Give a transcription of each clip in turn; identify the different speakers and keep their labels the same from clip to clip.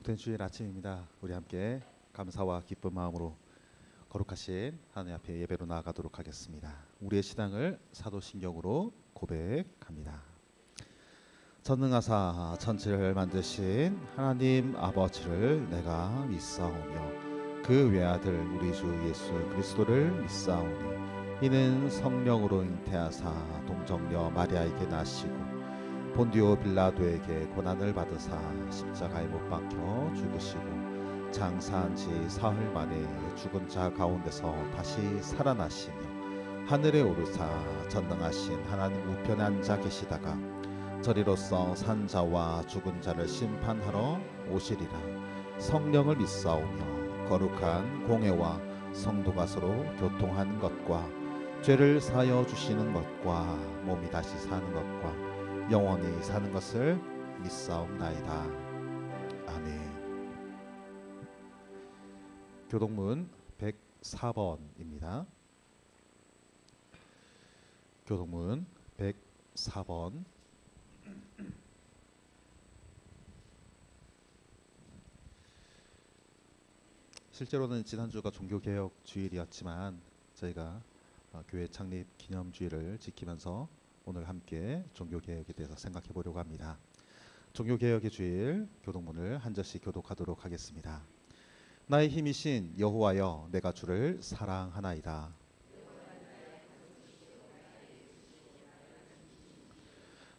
Speaker 1: 복된 주일 아침입니다. 우리 함께 감사와 기쁜 마음으로 거룩하신 하나님 앞에 예배로 나아가도록 하겠습니다. 우리의 신앙을 사도신경으로 고백합니다. 전능하사 천지를 만드신 하나님 아버지를 내가 믿사오며 그 외아들 우리 주 예수 그리스도를 믿사오니 이는 성령으로 잉태하사 동정녀 마리아에게 나시고 본디오 빌라도에게 고난을 받으사 십자가에 못 박혀 죽으시고 장사한 지 사흘 만에 죽은 자 가운데서 다시 살아나시며 하늘에 오르사 전능하신 하나님 우편에 앉아 계시다가 저리로서 산 자와 죽은 자를 심판하러 오시리라. 성령을 믿사오며 거룩한 공회와 성도가 서로 교통하는 것과 죄를 사하여 주시는 것과 몸이 다시 사는 것과 영원히 사는 것을 믿사옵나이다. 아멘. 교동문 104번입니다. 교동문 104번. 실제로는 지난주가 종교개혁 주일이었지만 저희가 교회 창립 기념주일을 지키면서 오늘 함께 종교개혁에 대해서 생각해 보려고 합니다. 종교개혁의 주일 교동문을 한 절씩 교독하도록 하겠습니다. 나의 힘이신 여호와여 내가 주를 사랑하나이다.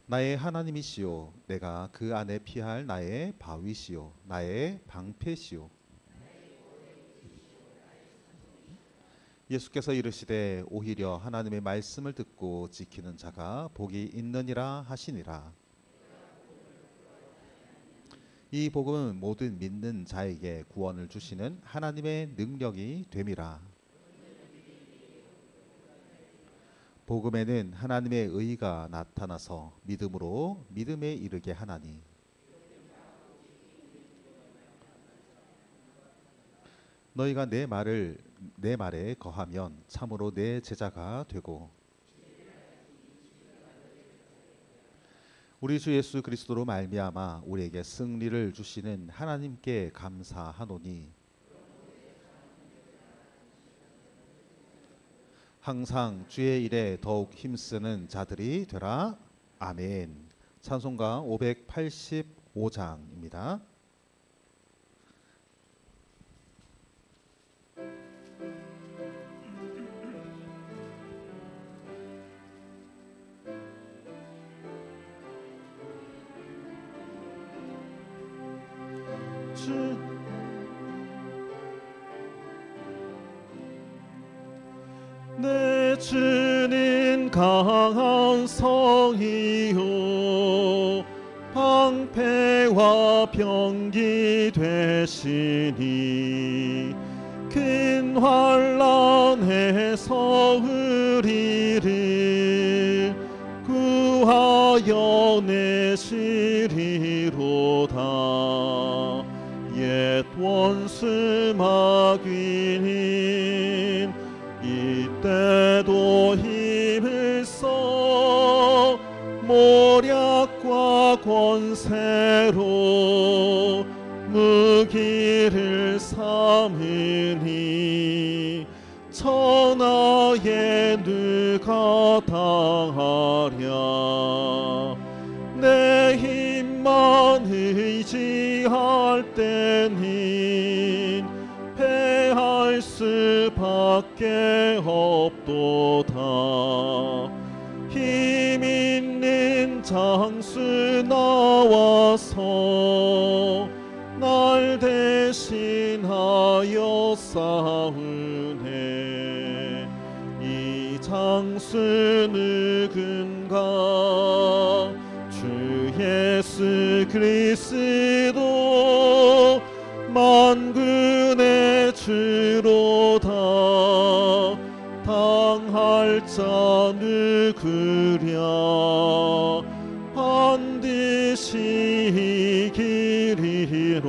Speaker 1: 나의 하나님이시오 내가 그 안에 피할 나의 바위시오 나의 방패시오. 예수께서 이르시되 오히려 하나님의 말씀을 듣고 지키는 자가 복이 있느니라 하시니라. 이 복음은 모든 믿는 자에게 구원을 주시는 하나님의 능력이 됨이라. 복음에는 하나님의 의가 나타나서 믿음으로 믿음에 이르게 하나니 너희가 내 말에 거하면 참으로 내 제자가 되고 우리 주 예수 그리스도로 말미암아 우리에게 승리를 주시는 하나님께 감사하노니 항상 주의 일에 더욱 힘쓰는 자들이 되라. 아멘. 찬송가 585장입니다.
Speaker 2: 내 주는 강한 성이요 방패와 병기 되시니 큰 환난에서 우리를 구하여 내시리로다. 옛 원수 마귀는 이때도 힘을 써 모략과 권세로 무기를 삼으니 천하에 누가 당하랴. 내 힘만 의지할 때는 패할 수밖에 없도다. 힘 있는 장수 나와서 날 대신하여 싸우네. 이 장수 누군가 주 예수 그리스도 만군의 주로다. 당할 자 누구랴. 반드시 이기리로다.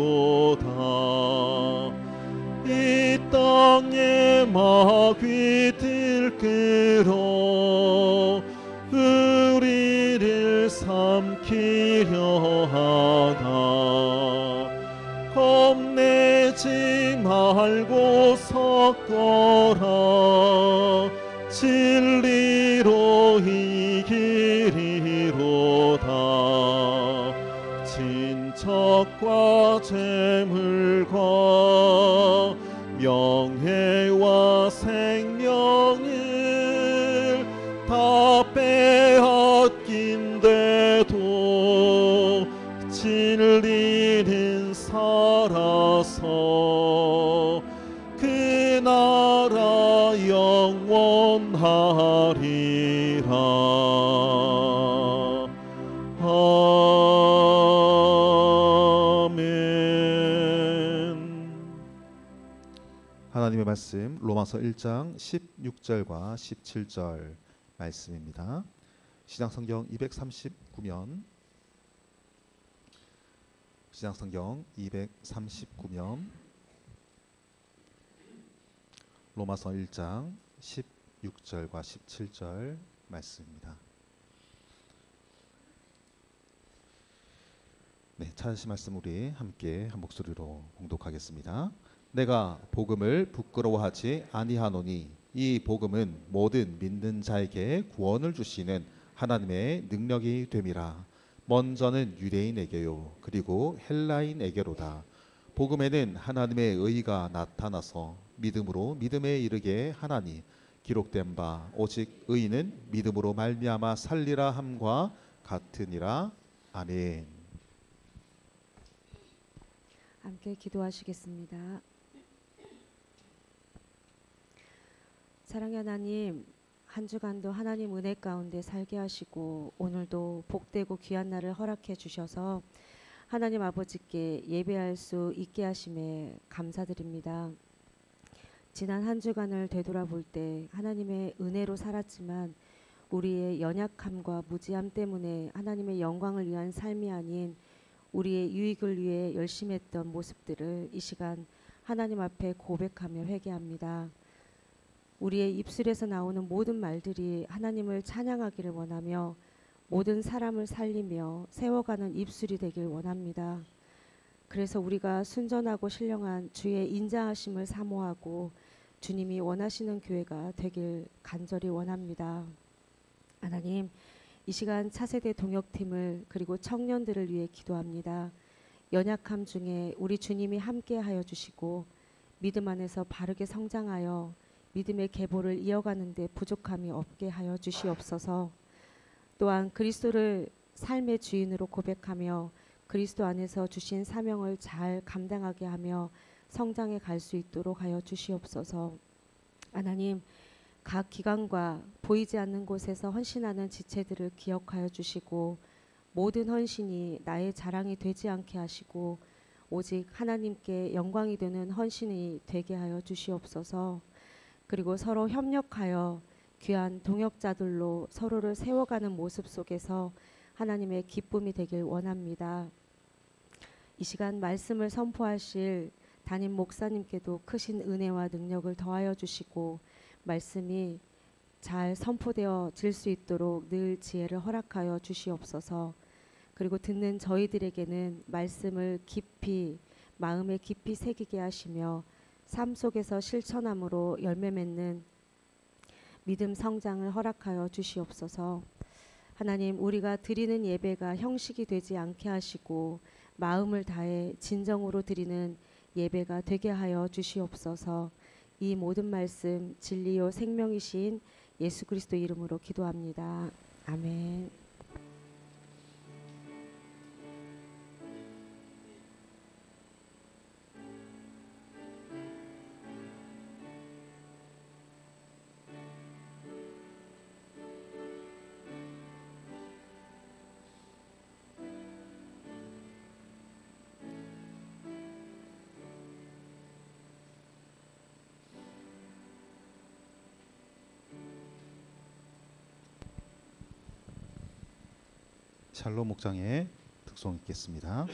Speaker 2: 이 땅에 마귀들 끌어 우리를 삼키려 하나 바꿔라. 진리로 이기리로다. 친척과 재물과 명예와 생명을 다 빼앗긴데도 진리는 살아서 그 나라 영원하리라. 아멘.
Speaker 1: 하나님의 말씀 로마서 1장 16절과 17절 말씀입니다. 시장성경 239면 시장성경 239면 로마서 1장 16절과 17절 말씀입니다. 네, 찾으신 말씀 우리 함께 한 목소리로 봉독하겠습니다. 내가 복음을 부끄러워하지 아니하노니 이 복음은 모든 믿는 자에게 구원을 주시는 하나님의 능력이 됨이라. 먼저는 유대인에게요 그리고 헬라인에게로다. 복음에는 하나님의 의가 나타나서 믿음으로 믿음에 이르게 하나니 기록된 바 오직 의인은 믿음으로 말미암아 살리라 함과 같으니라. 아멘.
Speaker 3: 함께 기도하시겠습니다. 사랑의 하나님, 한 주간도 하나님 은혜 가운데 살게 하시고 오늘도 복되고 귀한 날을 허락해 주셔서 하나님 아버지께 예배할 수 있게 하심에 감사드립니다. 지난 한 주간을 되돌아볼 때 하나님의 은혜로 살았지만 우리의 연약함과 무지함 때문에 하나님의 영광을 위한 삶이 아닌 우리의 유익을 위해 열심히 했던 모습들을 이 시간 하나님 앞에 고백하며 회개합니다. 우리의 입술에서 나오는 모든 말들이 하나님을 찬양하기를 원하며 모든 사람을 살리며 세워가는 입술이 되길 원합니다. 그래서 우리가 순전하고 신령한 주의 인자하심을 사모하고 주님이 원하시는 교회가 되길 간절히 원합니다. 하나님, 이 시간 차세대 동역팀을 그리고 청년들을 위해 기도합니다. 연약함 중에 우리 주님이 함께하여 주시고 믿음 안에서 바르게 성장하여 믿음의 계보를 이어가는 데 부족함이 없게 하여 주시옵소서. 또한 그리스도를 삶의 주인으로 고백하며 그리스도 안에서 주신 사명을 잘 감당하게 하며 성장해 갈 수 있도록 하여 주시옵소서. 하나님, 각 기관과 보이지 않는 곳에서 헌신하는 지체들을 기억하여 주시고 모든 헌신이 나의 자랑이 되지 않게 하시고 오직 하나님께 영광이 되는 헌신이 되게 하여 주시옵소서. 그리고 서로 협력하여 귀한 동역자들로 서로를 세워가는 모습 속에서 하나님의 기쁨이 되길 원합니다. 이 시간 말씀을 선포하실 담임 목사님께도 크신 은혜와 능력을 더하여 주시고 말씀이 잘 선포되어질 수 있도록 늘 지혜를 허락하여 주시옵소서. 그리고 듣는 저희들에게는 말씀을 깊이 마음에 깊이 새기게 하시며 삶 속에서 실천함으로 열매 맺는 믿음 성장을 허락하여 주시옵소서. 하나님, 우리가 드리는 예배가 형식이 되지 않게 하시고 마음을 다해 진정으로 드리는 예배가 되게 하여 주시옵소서. 이 모든 말씀 진리요 생명이신 예수 그리스도 이름으로 기도합니다. 아멘.
Speaker 1: 샬롬 목장의 특송 읽겠습니다.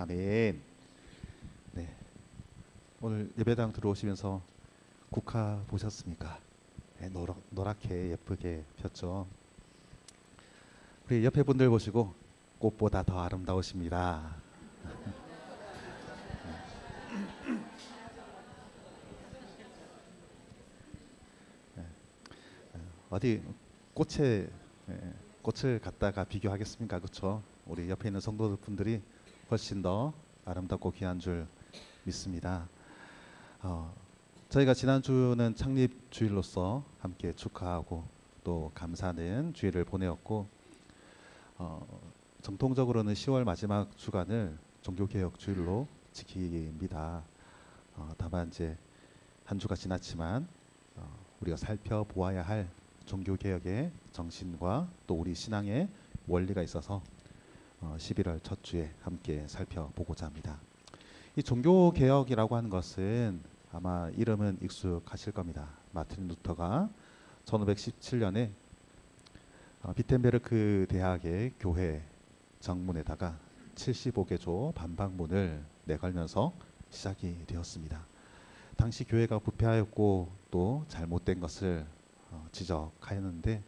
Speaker 1: 아멘. 네. 오늘 예배당 들어오시면서 국화 보셨습니까? 네, 노랗게 예쁘게 폈죠. 우리 옆에 분들 보시고 꽃보다 더 아름다우십니다. 어디 꽃을 갖다가 비교하겠습니까? 그렇죠? 우리 옆에 있는 성도분들이 훨씬 더 아름답고 귀한 줄 믿습니다. 저희가 지난주는 창립 주일로서 함께 축하하고 또 감사하는 주일을 보내었고, 정통적으로는 10월 마지막 주간을 종교개혁 주일로 지킵니다. 다만 이제 한 주가 지났지만 우리가 살펴보아야 할 종교개혁의 정신과 또 우리 신앙의 원리가 있어서 11월 첫 주에 함께 살펴보고자 합니다. 이 종교개혁이라고 하는 것은 아마 이름은 익숙하실 겁니다. 마틴 루터가 1517년에 비텐베르크 대학의 교회 정문에다가 75개조 반박문을 내걸면서 시작이 되었습니다. 당시 교회가 부패하였고 또 잘못된 것을 지적하였는데,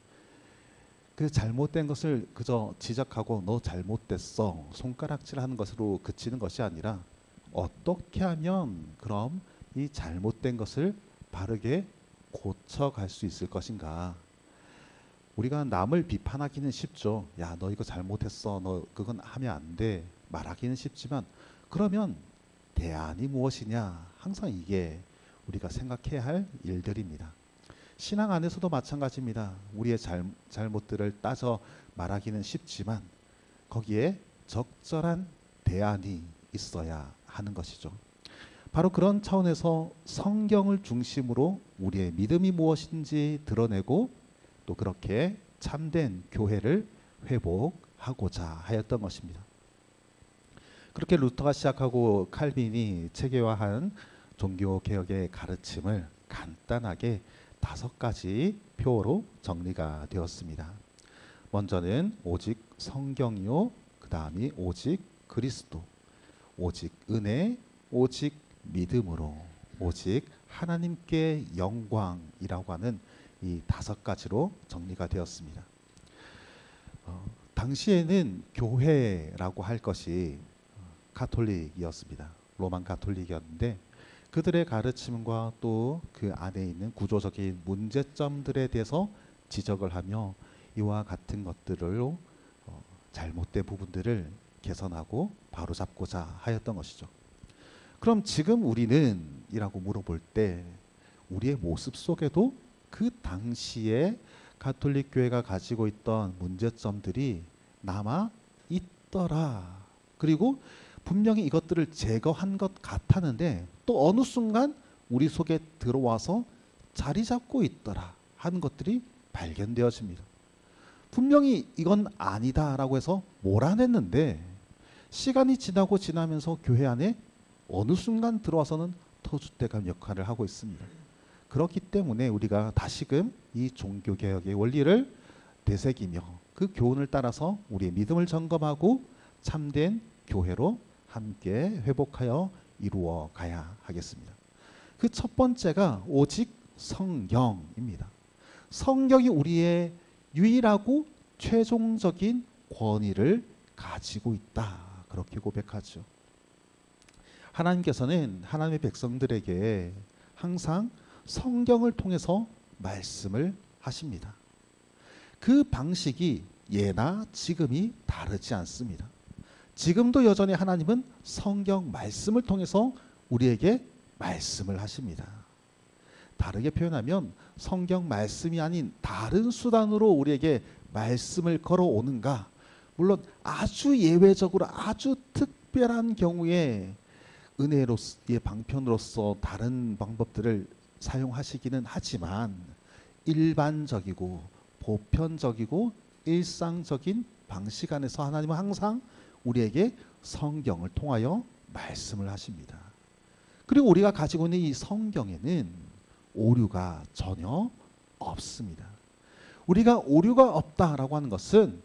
Speaker 1: 그 잘못된 것을 그저 지적하고 너 잘못됐어 손가락질하는 것으로 그치는 것이 아니라 어떻게 하면 그럼 이 잘못된 것을 바르게 고쳐갈 수 있을 것인가. 우리가 남을 비판하기는 쉽죠. 야, 너 이거 잘못했어, 너 그건 하면 안 돼 말하기는 쉽지만, 그러면 대안이 무엇이냐, 항상 이게 우리가 생각해야 할 일들입니다. 신앙 안에서도 마찬가지입니다. 우리의 잘못들을 따져 말하기는 쉽지만 거기에 적절한 대안이 있어야 하는 것이죠. 바로 그런 차원에서 성경을 중심으로 우리의 믿음이 무엇인지 드러내고 또 그렇게 참된 교회를 회복하고자 하였던 것입니다. 그렇게 루터가 시작하고 칼빈이 체계화한 종교개혁의 가르침을 간단하게 5가지 표로 정리가 되었습니다. 먼저는 오직 성경이요, 그 다음이 오직 그리스도, 오직 은혜, 오직 믿음으로, 오직 하나님께 영광이라고 하는 이 5가지로 정리가 되었습니다. 당시에는 교회라고 할 것이 가톨릭이었습니다. 로만 가톨릭이었는데 그들의 가르침과 또 그 안에 있는 구조적인 문제점들에 대해서 지적을 하며 이와 같은 것들을 잘못된 부분들을 개선하고 바로잡고자 하였던 것이죠. 그럼 지금 우리는 이라고 물어볼 때 우리의 모습 속에도 그 당시에 가톨릭 교회가 가지고 있던 문제점들이 남아 있더라. 그리고 분명히 이것들을 제거한 것 같았는데 또 어느 순간 우리 속에 들어와서 자리 잡고 있더라 하는 것들이 발견되어집니다. 분명히 이건 아니다라고 해서 몰아냈는데 시간이 지나면서 교회 안에 어느 순간 들어와서는 터줏대감 역할을 하고 있습니다. 그렇기 때문에 우리가 다시금 이 종교개혁의 원리를 되새기며 그 교훈을 따라서 우리의 믿음을 점검하고 참된 교회로 함께 회복하여 이루어 가야 하겠습니다. 그 첫 번째가 오직 성경입니다. 성경이 우리의 유일하고 최종적인 권위를 가지고 있다. 그렇게 고백하죠. 하나님께서는 하나님의 백성들에게 항상 성경을 통해서 말씀을 하십니다. 그 방식이 예나 지금이 다르지 않습니다. 지금도 여전히 하나님은 성경 말씀을 통해서 우리에게 말씀을 하십니다. 다르게 표현하면 성경 말씀이 아닌 다른 수단으로 우리에게 말씀을 걸어오는가? 물론 아주 예외적으로 아주 특별한 경우에 은혜로의 방편으로서 다른 방법들을 사용하시기는 하지만 일반적이고 보편적이고 일상적인 방식 안에서 하나님은 항상 우리에게 성경을 통하여 말씀을 하십니다. 그리고 우리가 가지고 있는 이 성경에는 오류가 전혀 없습니다. 우리가 오류가 없다라고 하는 것은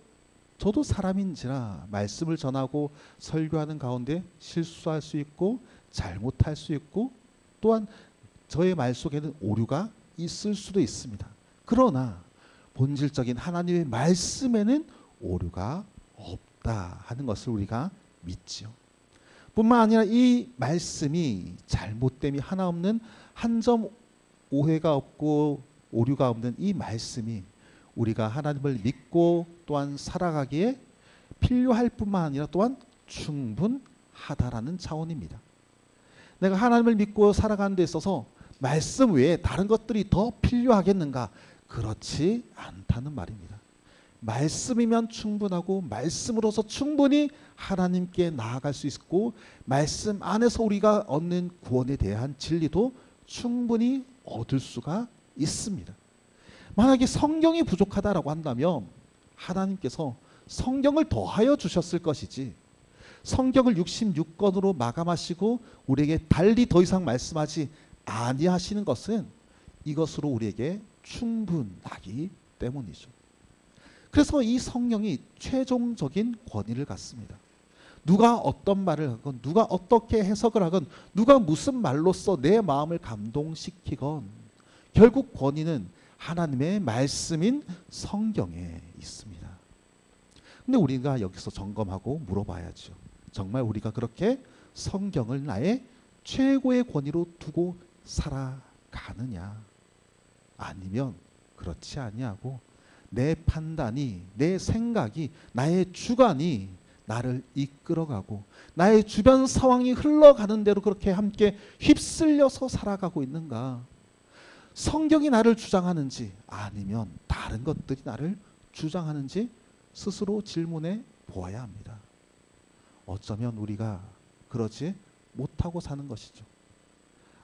Speaker 1: 저도 사람인지라 말씀을 전하고 설교하는 가운데 실수할 수 있고 잘못할 수 있고 또한 저의 말 속에는 오류가 있을 수도 있습니다. 그러나 본질적인 하나님의 말씀에는 오류가 없다 하는 것을 우리가 믿지요. 뿐만 아니라 이 말씀이 잘못됨이 하나 없는 한 점 오해가 없고 오류가 없는 이 말씀이 우리가 하나님을 믿고 또한 살아가기에 필요할 뿐만 아니라 또한 충분하다라는 차원입니다. 내가 하나님을 믿고 살아가는 데 있어서 말씀 외에 다른 것들이 더 필요하겠는가? 그렇지 않다는 말입니다. 말씀이면 충분하고 말씀으로서 충분히 하나님께 나아갈 수 있고 말씀 안에서 우리가 얻는 구원에 대한 진리도 충분히 얻을 수가 있습니다. 만약에 성경이 부족하다라고 한다면 하나님께서 성경을 더하여 주셨을 것이지 성경을 66권으로 마감하시고 우리에게 달리 더 이상 말씀하지 아니하시는 것은 이것으로 우리에게 충분하기 때문이죠. 그래서 이 성경이 최종적인 권위를 갖습니다. 누가 어떤 말을 하건 누가 어떻게 해석을 하건 누가 무슨 말로써 내 마음을 감동시키건 결국 권위는 하나님의 말씀인 성경에 있습니다. 근데 우리가 여기서 점검하고 물어봐야죠. 정말 우리가 그렇게 성경을 나의 최고의 권위로 두고 살아가느냐? 아니면 그렇지 아니하고 내 판단이, 내 생각이, 나의 주관이 나를 이끌어가고 나의 주변 상황이 흘러가는 대로 그렇게 함께 휩쓸려서 살아가고 있는가? 성경이 나를 주장하는지 아니면 다른 것들이 나를 주장하는지 스스로 질문해 보아야 합니다. 어쩌면 우리가 그러지 못하고 사는 것이죠.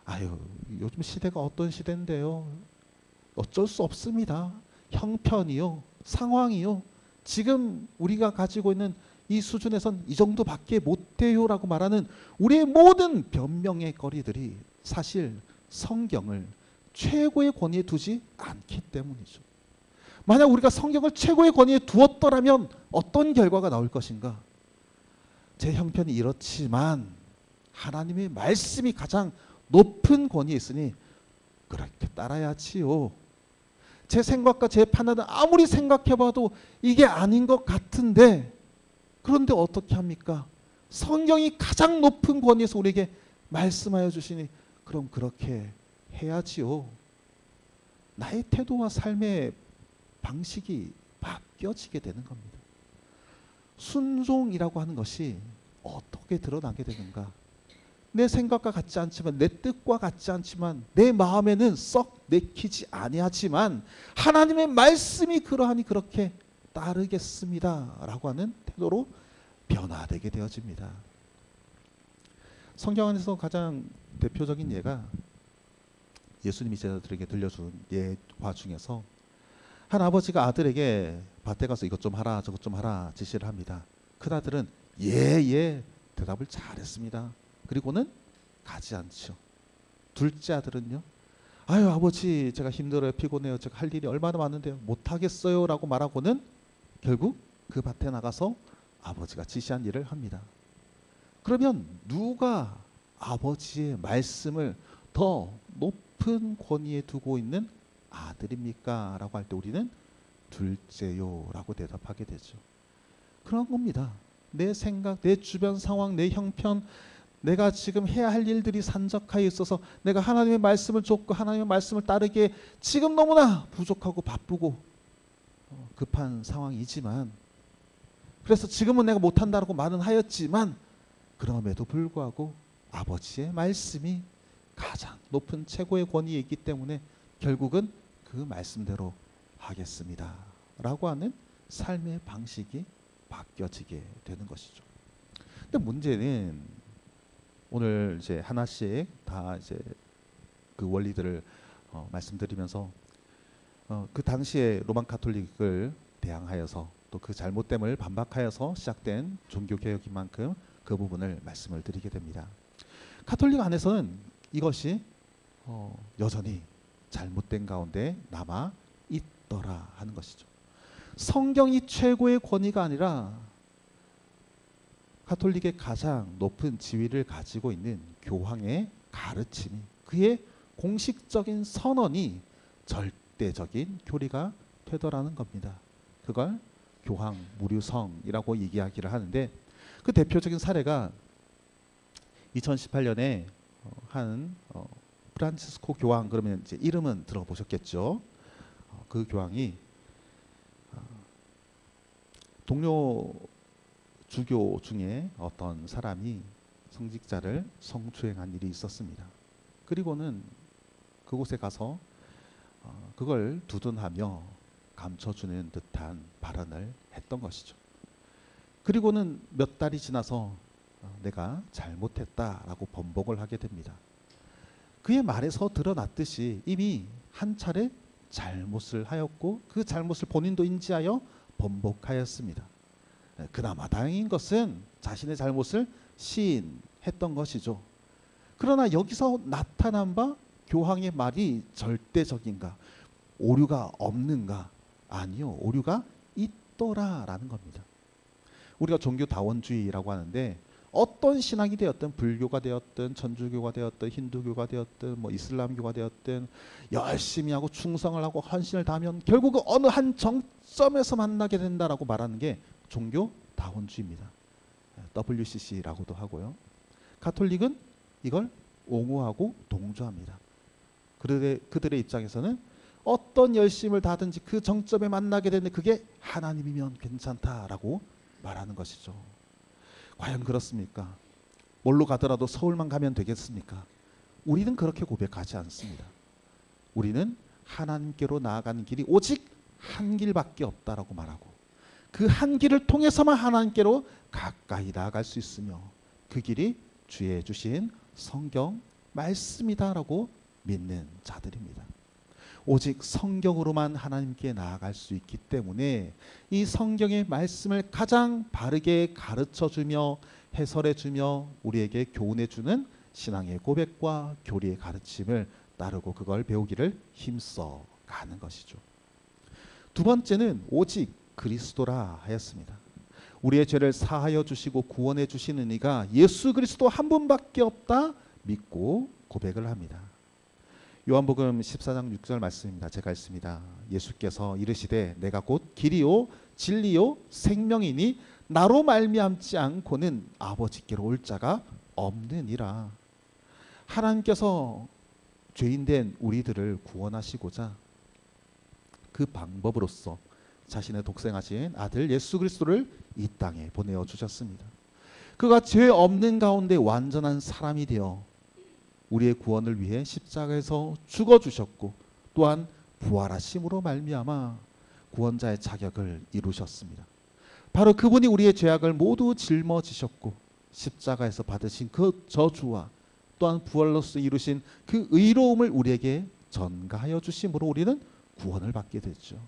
Speaker 1: 아유, 요즘 시대가 어떤 시대인데요. 어쩔 수 없습니다. 형편이요, 상황이요. 지금 우리가 가지고 있는 이 수준에선 이 정도밖에 못해요라고 말하는 우리의 모든 변명의 거리들이 사실 성경을 최고의 권위에 두지 않기 때문이죠. 만약 우리가 성경을 최고의 권위에 두었더라면 어떤 결과가 나올 것인가? 제 형편이 이렇지만 하나님의 말씀이 가장 높은 권위에 있으니 그렇게 따라야지요. 제 생각과 제 판단은 아무리 생각해봐도 이게 아닌 것 같은데 그런데 어떻게 합니까? 성경이 가장 높은 권위에서 우리에게 말씀하여 주시니 그럼 그렇게 해야지요. 나의 태도와 삶의 방식이 바뀌어지게 되는 겁니다. 순종이라고 하는 것이 어떻게 드러나게 되는가? 내 생각과 같지 않지만 내 뜻과 같지 않지만 내 마음에는 썩 내키지 아니하지만 하나님의 말씀이 그러하니 그렇게 따르겠습니다 라고 하는 태도로 변화되게 되어집니다. 성경 안에서 가장 대표적인 예가 예수님이 제자들에게 들려준 예화 중에서 한 아버지가 아들에게 밭에 가서 이것 좀 하라 저것 좀 하라 지시를 합니다. 큰아들은 예 대답을 잘했습니다. 그리고는 가지 않죠. 둘째 아들은요. 아유 아버지 제가 힘들어요 피곤해요 제가 할 일이 얼마나 많은데요 못하겠어요 라고 말하고는 결국 그 밭에 나가서 아버지가 지시한 일을 합니다. 그러면 누가 아버지의 말씀을 더 높은 권위에 두고 있는 아들입니까? 라고 할 때 우리는 둘째요 라고 대답하게 되죠. 그런 겁니다. 내 생각, 내 주변 상황, 내 형편 내가 지금 해야 할 일들이 산적하에 있어서 내가 하나님의 말씀을 좇고 하나님의 말씀을 따르기에 지금 너무나 부족하고 바쁘고 급한 상황이지만 그래서 지금은 내가 못한다고 말은 하였지만 그럼에도 불구하고 아버지의 말씀이 가장 높은 최고의 권위에 있기 때문에 결국은 그 말씀대로 하겠습니다 라고 하는 삶의 방식이 바뀌어지게 되는 것이죠. 근데 문제는 오늘 이제 하나씩 다 이제 그 원리들을 말씀드리면서 그 당시에 로만 가톨릭을 대항하여서 또 그 잘못됨을 반박하여서 시작된 종교 개혁인 만큼 그 부분을 말씀을 드리게 됩니다. 가톨릭 안에서는 이것이 여전히 잘못된 가운데 남아 있더라 하는 것이죠. 성경이 최고의 권위가 아니라 가톨릭의 가장 높은 지위를 가지고 있는 교황의 가르침이, 그의 공식적인 선언이 절대적인 교리가 되더라는 겁니다. 그걸 교황 무류성이라고 얘기하기를 하는데, 그 대표적인 사례가 2018년에 한 프란치스코 교황, 그러면 이제 이름은 들어보셨겠죠. 그 교황이 동료 주교 중에 어떤 사람이 성직자를 성추행한 일이 있었습니다. 그리고는 그곳에 가서 그걸 두둔하며 감춰주는 듯한 발언을 했던 것이죠. 그리고는 몇 달이 지나서 내가 잘못했다라고 번복을 하게 됩니다. 그의 말에서 드러났듯이 이미 한 차례 잘못을 하였고 그 잘못을 본인도 인지하여 번복하였습니다. 그나마 다행인 것은 자신의 잘못을 시인했던 것이죠. 그러나 여기서 나타난 바 교황의 말이 절대적인가? 오류가 없는가? 아니요, 오류가 있더라라는 겁니다. 우리가 종교다원주의라고 하는데, 어떤 신앙이 되었든, 불교가 되었든, 천주교가 되었든, 힌두교가 되었든, 뭐 이슬람교가 되었든 열심히 하고 충성을 하고 헌신을 다하면 결국 어느 한 정점에서 만나게 된다라고 말하는 게 종교다원주의입니다. WCC라고도 하고요. 가톨릭은 이걸 옹호하고 동조합니다. 그들의 입장에서는 어떤 열심을 다하든지 그 정점에 만나게 되는데 그게 하나님이면 괜찮다라고 말하는 것이죠. 과연 그렇습니까? 뭘로 가더라도 서울만 가면 되겠습니까? 우리는 그렇게 고백하지 않습니다. 우리는 하나님께로 나아가는 길이 오직 한 길밖에 없다라고 말하고, 그 한 길을 통해서만 하나님께로 가까이 나아갈 수 있으며 그 길이 주의 주신 성경 말씀이다라고 믿는 자들입니다. 오직 성경으로만 하나님께 나아갈 수 있기 때문에 이 성경의 말씀을 가장 바르게 가르쳐주며 해설해주며 우리에게 교훈해주는 신앙의 고백과 교리의 가르침을 따르고 그걸 배우기를 힘써 가는 것이죠. 두 번째는 오직 그리스도라 하였습니다. 우리의 죄를 사하여 주시고 구원해 주시는 이가 예수 그리스도 한 분밖에 없다 믿고 고백을 합니다. 요한복음 14장 6절 말씀입니다. 제가 읽습니다. 예수께서 이르시되 내가 곧 길이요 진리요 생명이니 나로 말미암지 않고는 아버지께로 올 자가 없느니라. 하나님께서 죄인된 우리들을 구원하시고자 그 방법으로서 자신의 독생하신 아들 예수 그리스도를 이 땅에 보내어 주셨습니다. 그가 죄 없는 가운데 완전한 사람이 되어 우리의 구원을 위해 십자가에서 죽어주셨고 또한 부활하심으로 말미암아 구원자의 자격을 이루셨습니다. 바로 그분이 우리의 죄악을 모두 짊어지셨고 십자가에서 받으신 그 저주와 또한 부활로서 이루신 그 의로움을 우리에게 전가하여 주심으로 우리는 구원을 받게 됐죠.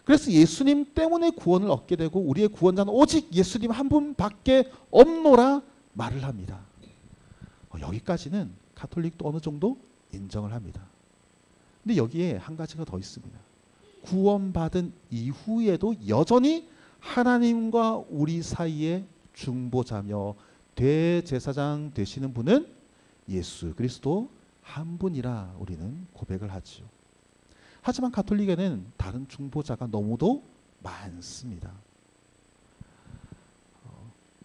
Speaker 1: 그래서 예수님 때문에 구원을 얻게 되고 우리의 구원자는 오직 예수님 한 분밖에 없노라 말을 합니다. 여기까지는 가톨릭도 어느 정도 인정을 합니다. 근데 여기에 한 가지가 더 있습니다. 구원받은 이후에도 여전히 하나님과 우리 사이의 중보자며 대제사장 되시는 분은 예수 그리스도 한 분이라 우리는 고백을 하죠. 하지만 가톨릭에는 다른 중보자가 너무도 많습니다.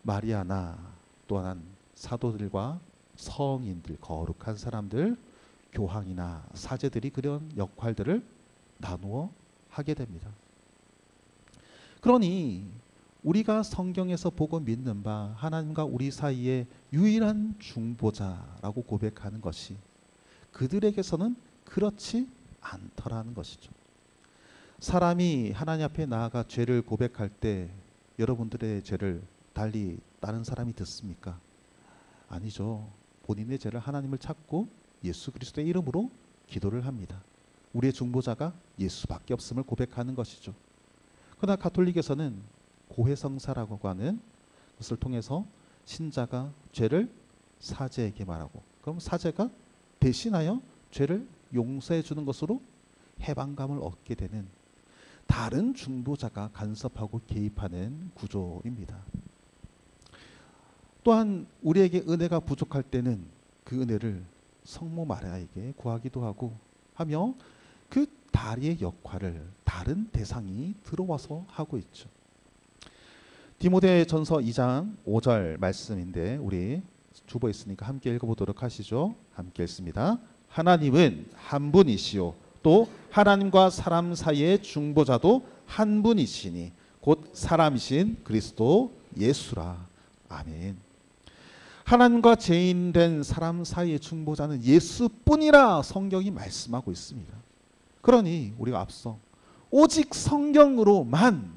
Speaker 1: 마리아나 또한 사도들과 성인들, 거룩한 사람들, 교황이나 사제들이 그런 역할들을 나누어 하게 됩니다. 그러니 우리가 성경에서 보고 믿는 바 하나님과 우리 사이의 유일한 중보자라고 고백하는 것이 그들에게서는 그렇지 않더라는 것이죠. 사람이 하나님 앞에 나아가 죄를 고백할 때 여러분들의 죄를 달리 다른 사람이 듣습니까? 아니죠. 본인의 죄를 하나님을 찾고 예수 그리스도의 이름으로 기도를 합니다. 우리의 중보자가 예수밖에 없음을 고백하는 것이죠. 그러나 가톨릭에서는 고해성사라고 하는 것을 통해서 신자가 죄를 사제에게 말하고 그럼 사제가 대신하여 죄를 용서해 주는 것으로 해방감을 얻게 되는, 다른 중보자가 간섭하고 개입하는 구조입니다. 또한 우리에게 은혜가 부족할 때는 그 은혜를 성모 마리아에게 구하기도 하고 하며 그 다리의 역할을 다른 대상이 들어와서 하고 있죠. 디모데전서 2장 5절 말씀인데 우리 주보 있으니까 함께 읽어보도록 하시죠. 함께 읽습니다. 하나님은 한 분이시요 또 하나님과 사람 사이의 중보자도 한 분이시니 곧 사람이신 그리스도 예수라. 아멘. 하나님과 죄인된 사람 사이의 중보자는 예수뿐이라 성경이 말씀하고 있습니다. 그러니 우리가 앞서 오직 성경으로만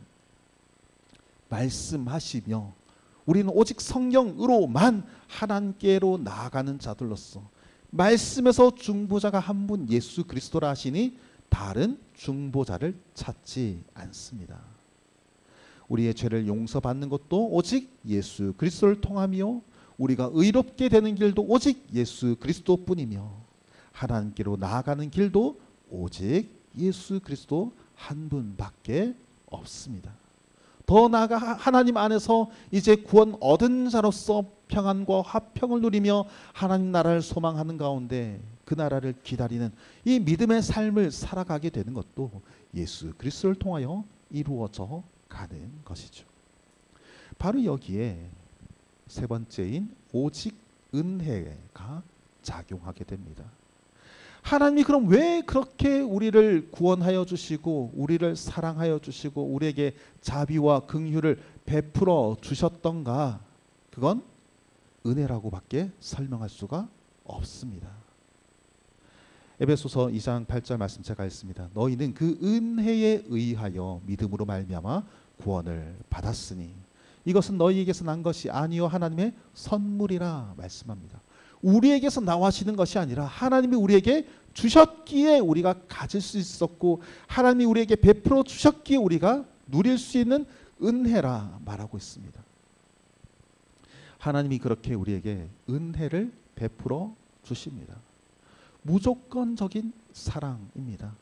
Speaker 1: 말씀하시며 우리는 오직 성경으로만 하나님께로 나아가는 자들로서 말씀에서 중보자가 한 분 예수 그리스도라 하시니 다른 중보자를 찾지 않습니다. 우리의 죄를 용서받는 것도 오직 예수 그리스도를 통하며 우리가 의롭게 되는 길도 오직 예수 그리스도뿐이며 하나님께로 나아가는 길도 오직 예수 그리스도 한 분밖에 없습니다. 더 나아가 하나님 안에서 이제 구원 얻은 자로서 평안과 화평을 누리며 하나님 나라를 소망하는 가운데 그 나라를 기다리는 이 믿음의 삶을 살아가게 되는 것도 예수 그리스도를 통하여 이루어져 가는 것이죠. 바로 여기에 세 번째인 오직 은혜가 작용하게 됩니다. 하나님이 그럼 왜 그렇게 우리를 구원하여 주시고 우리를 사랑하여 주시고 우리에게 자비와 긍휼을 베풀어 주셨던가? 그건 은혜라고밖에 설명할 수가 없습니다. 에베소서 2장 8절 말씀 제가 읽습니다. 너희는 그 은혜에 의하여 믿음으로 말미암아 구원을 받았으니 이것은 너희에게서 난 것이 아니요 하나님의 선물이라 말씀합니다. 우리에게서 나와시는 것이 아니라 하나님이 우리에게 주셨기에 우리가 가질 수 있었고 하나님이 우리에게 베풀어 주셨기에 우리가 누릴 수 있는 은혜라 말하고 있습니다. 하나님이 그렇게 우리에게 은혜를 베풀어 주십니다. 무조건적인 사랑입니다.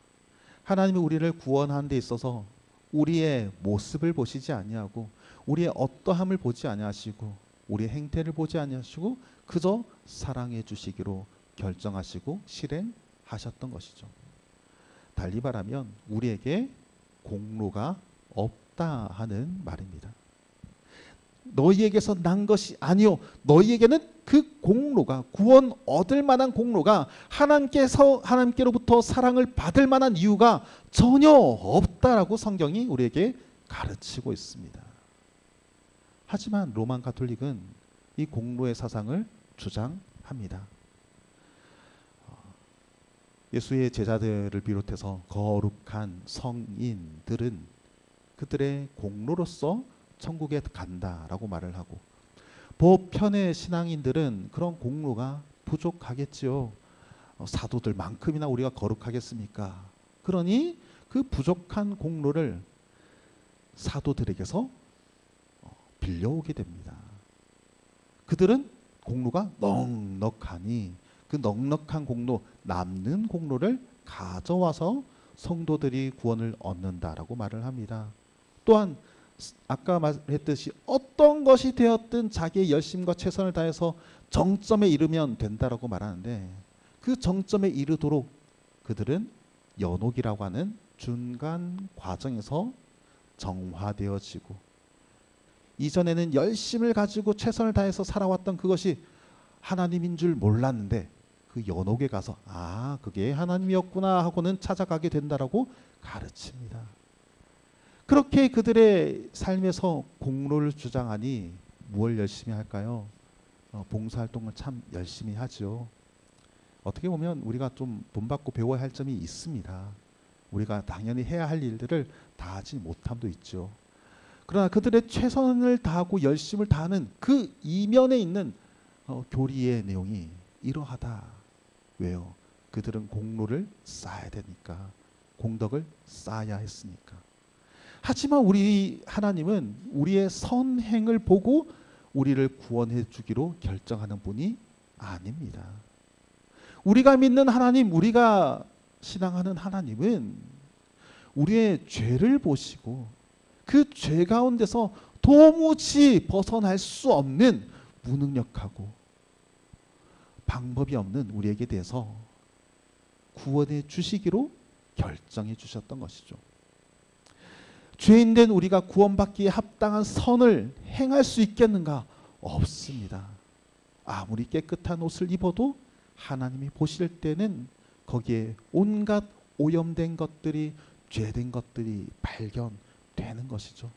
Speaker 1: 하나님이 우리를 구원하는 데 있어서 우리의 모습을 보시지 아니하고 우리의 어떠함을 보지 아니하시고 우리의 행태를 보지 아니하시고 그저 사랑해 주시기로 결정하시고 실행하셨던 것이죠. 달리 말하면 우리에게 공로가 없다 하는 말입니다. 너희에게서 난 것이 아니요 너희에게는 그 공로가 구원 얻을 만한 공로가 하나님께로부터 사랑을 받을 만한 이유가 전혀 없다라고 성경이 우리에게 가르치고 있습니다. 하지만 로만 가톨릭은 이 공로의 사상을 주장합니다. 예수의 제자들을 비롯해서 거룩한 성인들은 그들의 공로로서 천국에 간다라고 말을 하고 보편의 신앙인들은 그런 공로가 부족하겠지요. 사도들만큼이나 우리가 거룩하겠습니까? 그러니 그 부족한 공로를 사도들에게서 빌려오게 됩니다. 그들은 공로가 넉넉하니 그 넉넉한 공로, 남는 공로를 가져와서 성도들이 구원을 얻는다라고 말을 합니다. 또한 아까 말했듯이 어떤 것이 되었든 자기의 열심과 최선을 다해서 정점에 이르면 된다라고 말하는데 그 정점에 이르도록 그들은 연옥이라고 하는 중간 과정에서 정화되어지고 이전에는 열심을 가지고 최선을 다해서 살아왔던 그것이 하나님인 줄 몰랐는데 그 연옥에 가서 아 그게 하나님이었구나 하고는 찾아가게 된다라고 가르칩니다. 그렇게 그들의 삶에서 공로를 주장하니 무엇을 열심히 할까요? 봉사활동을 참 열심히 하죠. 어떻게 보면 우리가 좀 돈 받고 배워야 할 점이 있습니다. 우리가 당연히 해야 할 일들을 다 하지 못함도 있죠. 그러나 그들의 최선을 다하고 열심을 다하는 그 이면에 있는 교리의 내용이 이러하다. 왜요? 그들은 공로를 쌓아야 되니까. 공덕을 쌓아야 했으니까. 하지만 우리 하나님은 우리의 선행을 보고 우리를 구원해 주기로 결정하는 분이 아닙니다. 우리가 믿는 하나님, 우리가 신앙하는 하나님은 우리의 죄를 보시고 그 죄 가운데서 도무지 벗어날 수 없는 무능력하고 방법이 없는 우리에게 대해서 구원해 주시기로 결정해 주셨던 것이죠. 죄인된 우리가 구원받기에 합당한 선을 행할 수 있겠는가? 없습니다. 아무리 깨끗한 옷을 입어도 하나님이 보실 때는 거기에 온갖 오염된 것들이, 죄된 것들이 발견되는 것이죠.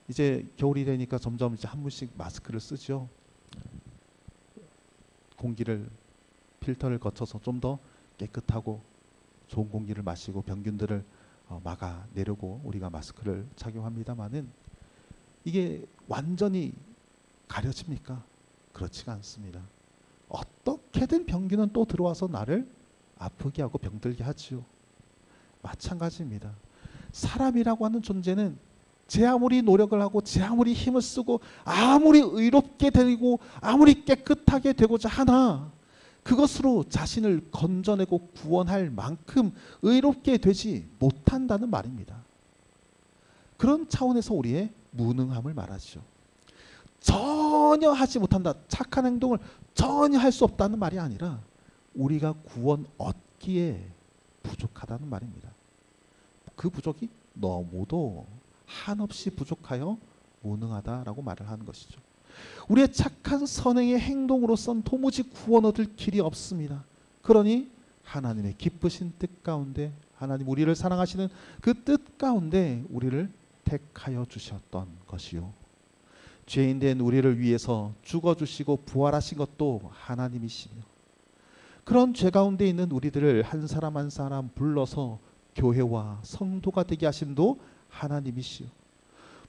Speaker 1: 이제 겨울이 되니까 점점 이제 한 분씩 마스크를 쓰죠. 공기를 필터를 거쳐서 좀 더 깨끗하고 좋은 공기를 마시고 병균들을 막아내려고 우리가 마스크를 착용합니다마는 이게 완전히 가려집니까? 그렇지가 않습니다. 어떻게든 병균은 또 들어와서 나를 아프게 하고 병들게 하지요. 마찬가지입니다. 사람이라고 하는 존재는 제 아무리 노력을 하고 제 아무리 힘을 쓰고 아무리 의롭게 되고 아무리 깨끗하게 되고자 하나 그것으로 자신을 건져내고 구원할 만큼 의롭게 되지 못한다는 말입니다. 그런 차원에서 우리의 무능함을 말하죠. 전혀 하지 못한다. 착한 행동을 전혀 할 수 없다는 말이 아니라 우리가 구원 얻기에 부족하다는 말입니다. 그 부족이 너무도 한없이 부족하여 무능하다라고 말을 하는 것이죠. 우리의 착한 선행의 행동으로선 도무지 구원 얻을 길이 없습니다. 그러니 하나님의 기쁘신 뜻 가운데, 하나님 우리를 사랑하시는 그 뜻 가운데 우리를 택하여 주셨던 것이요. 죄인된 우리를 위해서 죽어주시고 부활하신 것도 하나님이시며, 그런 죄 가운데 있는 우리들을 한 사람 한 사람 불러서 교회와 성도가 되게 하심도 하나님이시요.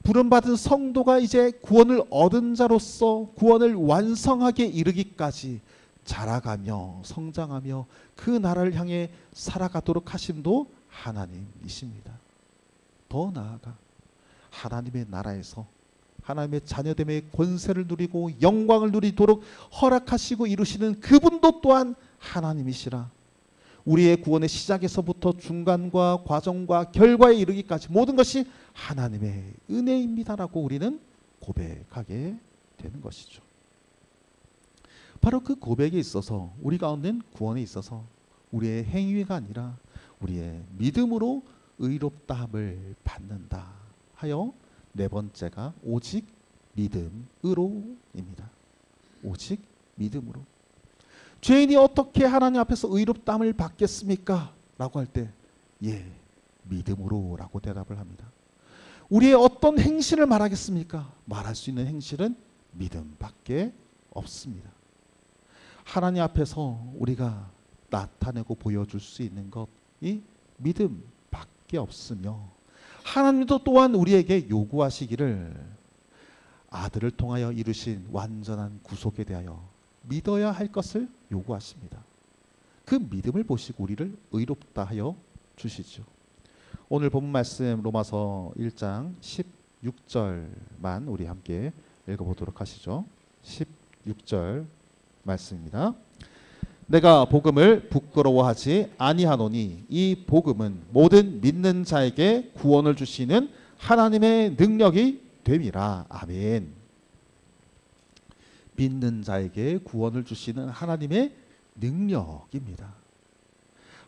Speaker 1: 부름받은 성도가 이제 구원을 얻은 자로서 구원을 완성하게 이르기까지 자라가며 성장하며 그 나라를 향해 살아가도록 하심도 하나님이십니다. 더 나아가 하나님의 나라에서 하나님의 자녀됨의 권세를 누리고 영광을 누리도록 허락하시고 이루시는 그분도 또한 하나님이시라. 우리의 구원의 시작에서부터 중간과 과정과 결과에 이르기까지 모든 것이 하나님의 은혜입니다라고 우리는 고백하게 되는 것이죠. 바로 그 고백에 있어서 우리가 얻는 구원에 있어서 우리의 행위가 아니라 우리의 믿음으로 의롭다함을 받는다 하여 네 번째가 오직 믿음으로입니다. 오직 믿음으로. 죄인이 어떻게 하나님 앞에서 의롭다함을 받겠습니까? 라고 할 때 예, 믿음으로 라고 대답을 합니다. 우리의 어떤 행실을 말하겠습니까? 말할 수 있는 행실은 믿음밖에 없습니다. 하나님 앞에서 우리가 나타내고 보여줄 수 있는 것이 믿음밖에 없으며, 하나님도 또한 우리에게 요구하시기를 아들을 통하여 이루신 완전한 구속에 대하여 믿어야 할 것을 요구하십니다. 그 믿음을 보시고 우리를 의롭다 하여 주시죠. 오늘 본문 말씀 로마서 1장 16절만 우리 함께 읽어보도록 하시죠. 16절 말씀입니다. 내가 복음을 부끄러워하지 아니하노니 이 복음은 모든 믿는 자에게 구원을 주시는 하나님의 능력이 됨이라. 아멘. 믿는 자에게 구원을 주시는 하나님의 능력입니다.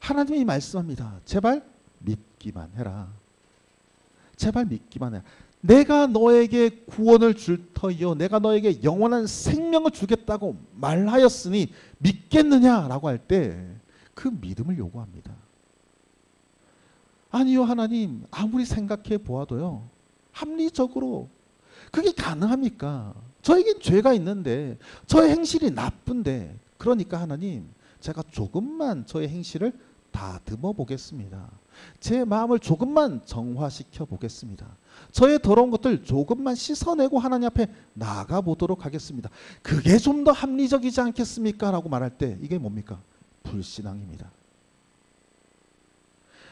Speaker 1: 하나님이 말씀합니다. 제발 믿기만 해라. 제발 믿기만 해라. 내가 너에게 구원을 줄 터이요 내가 너에게 영원한 생명을 주겠다고 말하였으니 믿겠느냐라고 할 때 그 믿음을 요구합니다. 아니요 하나님, 아무리 생각해 보아도요 합리적으로 그게 가능합니까? 저에겐 죄가 있는데 저의 행실이 나쁜데, 그러니까 하나님 제가 조금만 저의 행실을 다듬어 보겠습니다. 제 마음을 조금만 정화시켜 보겠습니다. 저의 더러운 것들 조금만 씻어내고 하나님 앞에 나아가 보도록 하겠습니다. 그게 좀 더 합리적이지 않겠습니까? 라고 말할 때 이게 뭡니까? 불신앙입니다.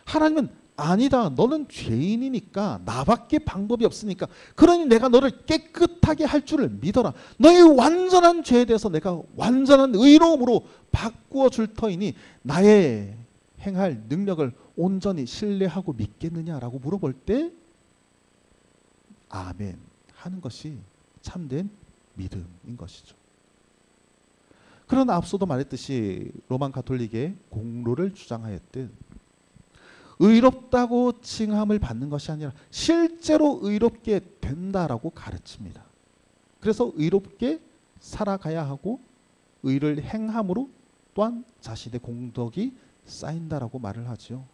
Speaker 1: 하나님은 아니다. 너는 죄인이니까 나밖에 방법이 없으니까 그러니 내가 너를 깨끗하게 할 줄을 믿어라. 너의 완전한 죄에 대해서 내가 완전한 의로움으로 바꾸어 줄 터이니 나의 행할 능력을 온전히 신뢰하고 믿겠느냐라고 물어볼 때 아멘 하는 것이 참된 믿음인 것이죠. 그러나 앞서도 말했듯이 로만 가톨릭의 공로를 주장하였듯 의롭다고 칭함을 받는 것이 아니라 실제로 의롭게 된다라고 가르칩니다. 그래서 의롭게 살아가야 하고 의를 행함으로 또한 자신의 공덕이 쌓인다라고 말을 하죠.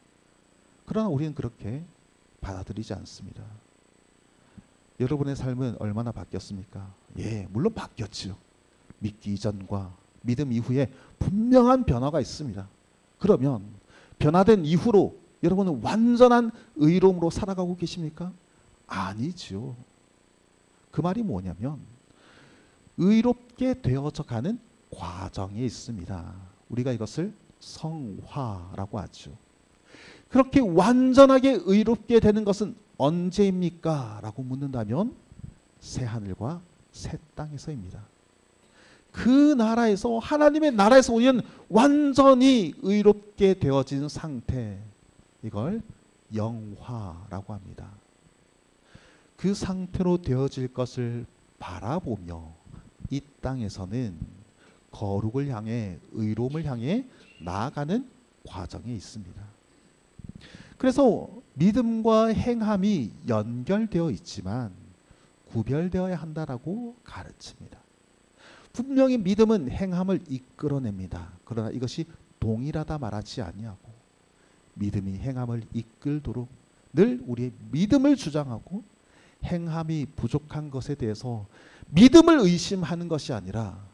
Speaker 1: 그러나 우리는 그렇게 받아들이지 않습니다. 여러분의 삶은 얼마나 바뀌었습니까? 예, 물론 바뀌었죠. 믿기 이전과 믿음 이후에 분명한 변화가 있습니다. 그러면 변화된 이후로 여러분은 완전한 의로움으로 살아가고 계십니까? 아니죠. 그 말이 뭐냐면 의롭게 되어져 가는 과정에 있습니다. 우리가 이것을 성화라고 하죠. 그렇게 완전하게 의롭게 되는 것은 언제입니까? 라고 묻는다면 새하늘과 새 땅에서입니다. 그 나라에서, 하나님의 나라에서 우리는 완전히 의롭게 되어진 상태, 이걸 영화라고 합니다. 그 상태로 되어질 것을 바라보며 이 땅에서는 거룩을 향해, 의로움을 향해 나아가는 과정에 있습니다. 그래서 믿음과 행함이 연결되어 있지만 구별되어야 한다라고 가르칩니다. 분명히 믿음은 행함을 이끌어냅니다. 그러나 이것이 동일하다 말하지 아니하고 믿음이 행함을 이끌도록 늘 우리의 믿음을 주장하고 행함이 부족한 것에 대해서 믿음을 의심하는 것이 아니라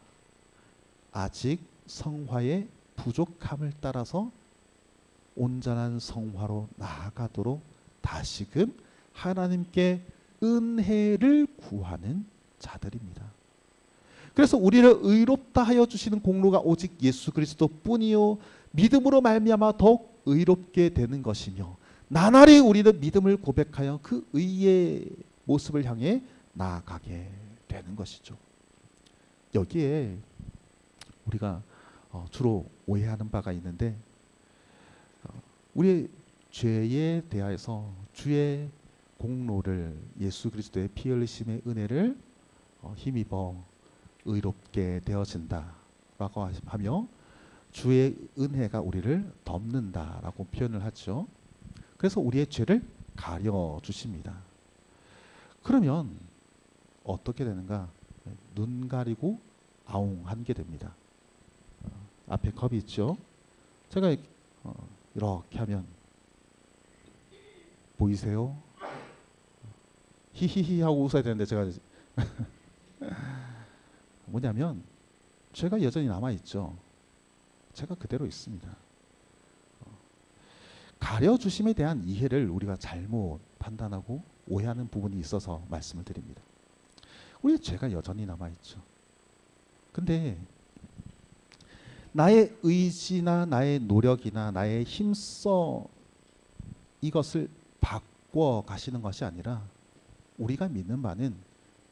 Speaker 1: 아직 성화의 부족함을 따라서 온전한 성화로 나아가도록 다시금 하나님께 은혜를 구하는 자들입니다. 그래서 우리를 의롭다 하여 주시는 공로가 오직 예수 그리스도 뿐이요 믿음으로 말미암아 더욱 의롭게 되는 것이며 나날이 우리는 믿음을 고백하여 그 의의 모습을 향해 나아가게 되는 것이죠. 여기에 우리가 주로 오해하는 바가 있는데 우리의 죄에 대하여서 주의 공로를 예수 그리스도의 피 흘리심의 은혜를 힘입어 의롭게 되어진다라고 하며 주의 은혜가 우리를 덮는다라고 표현을 하죠. 그래서 우리의 죄를 가려 주십니다. 그러면 어떻게 되는가? 눈 가리고 아웅하게 됩니다. 앞에 컵이 있죠. 제가 이렇게 하면 보이세요? 히히히 하고 웃어야 되는데 제가 뭐냐면 죄가 여전히 남아있죠. 죄가 그대로 있습니다. 가려주심에 대한 이해를 우리가 잘못 판단하고 오해하는 부분이 있어서 말씀을 드립니다. 우리의 죄가 여전히 남아있죠. 근데 나의 의지나 나의 노력이나 나의 힘써 이것을 바꿔 가시는 것이 아니라 우리가 믿는 바는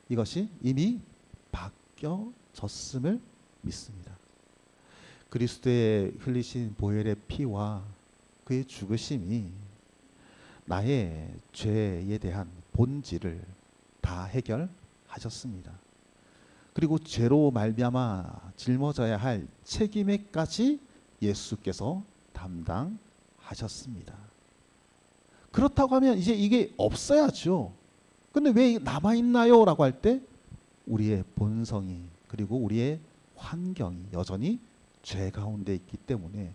Speaker 1: 이것이 이미 바뀌어졌음을 믿습니다. 그리스도의 흘리신 보혈의 피와 그의 죽으심이 나의 죄에 대한 본질을 다 해결하셨습니다. 그리고 죄로 말미암아 짊어져야 할 책임에까지 예수께서 담당하셨습니다. 그렇다고 하면 이제 이게 없어야죠. 근데 왜 남아있나요? 라고 할 때 우리의 본성이 그리고 우리의 환경이 여전히 죄 가운데 있기 때문에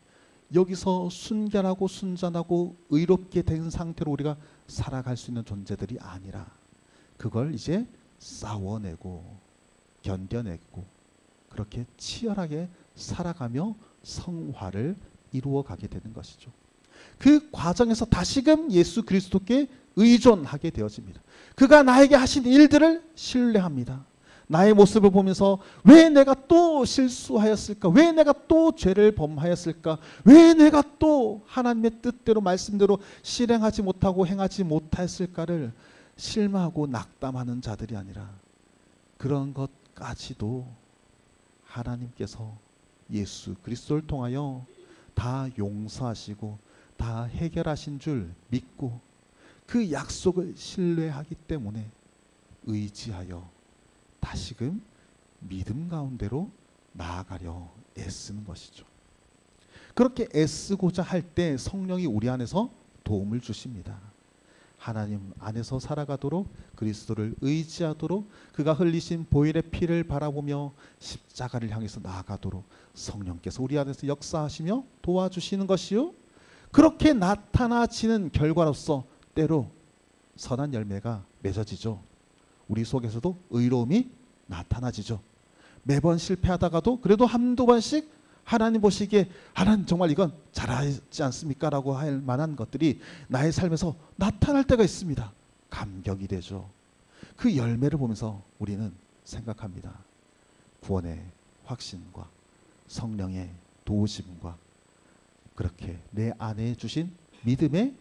Speaker 1: 여기서 순결하고 순전하고 의롭게 된 상태로 우리가 살아갈 수 있는 존재들이 아니라 그걸 이제 싸워내고 견뎌내고 그렇게 치열하게 살아가며 성화를 이루어가게 되는 것이죠. 그 과정에서 다시금 예수 그리스도께 의존하게 되어집니다. 그가 나에게 하신 일들을 신뢰합니다. 나의 모습을 보면서 왜 내가 또 실수하였을까? 왜 내가 또 죄를 범하였을까? 왜 내가 또 하나님의 뜻대로 말씀대로 실행하지 못하고 행하지 못했을까를 실망하고 낙담하는 자들이 아니라 그런 것까지도 하나님께서 예수 그리스도를 통하여 다 용서하시고 다 해결하신 줄 믿고 그 약속을 신뢰하기 때문에 의지하여 다시금 믿음 가운데로 나아가려 애쓰는 것이죠. 그렇게 애쓰고자 할 때 성령이 우리 안에서 도움을 주십니다. 하나님 안에서 살아가도록, 그리스도를 의지하도록, 그가 흘리신 보혈의 피를 바라보며 십자가를 향해서 나아가도록 성령께서 우리 안에서 역사하시며 도와주시는 것이요, 그렇게 나타나지는 결과로서 때로 선한 열매가 맺어지죠. 우리 속에서도 의로움이 나타나지죠. 매번 실패하다가도 그래도 한두 번씩 하나님 보시기에 하나님 정말 이건 잘하지 않습니까? 라고 할 만한 것들이 나의 삶에서 나타날 때가 있습니다. 감격이 되죠. 그 열매를 보면서 우리는 생각합니다. 구원의 확신과 성령의 도우심과 그렇게 내 안에 주신 믿음의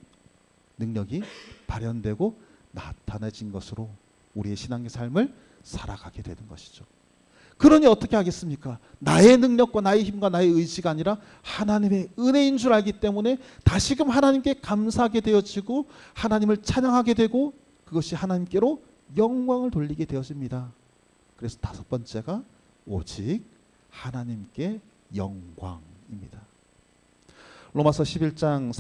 Speaker 1: 능력이 발현되고 나타나진 것으로 우리의 신앙의 삶을 살아가게 되는 것이죠. 그러니 어떻게 하겠습니까? 나의 능력과 나의 힘과 나의 의지가 아니라 하나님의 은혜인 줄 알기 때문에 다시금 하나님께 감사하게 되어지고 하나님을 찬양하게 되고 그것이 하나님께로 영광을 돌리게 되어집니다. 그래서 다섯 번째가 오직 하나님께 영광입니다. 로마서 11장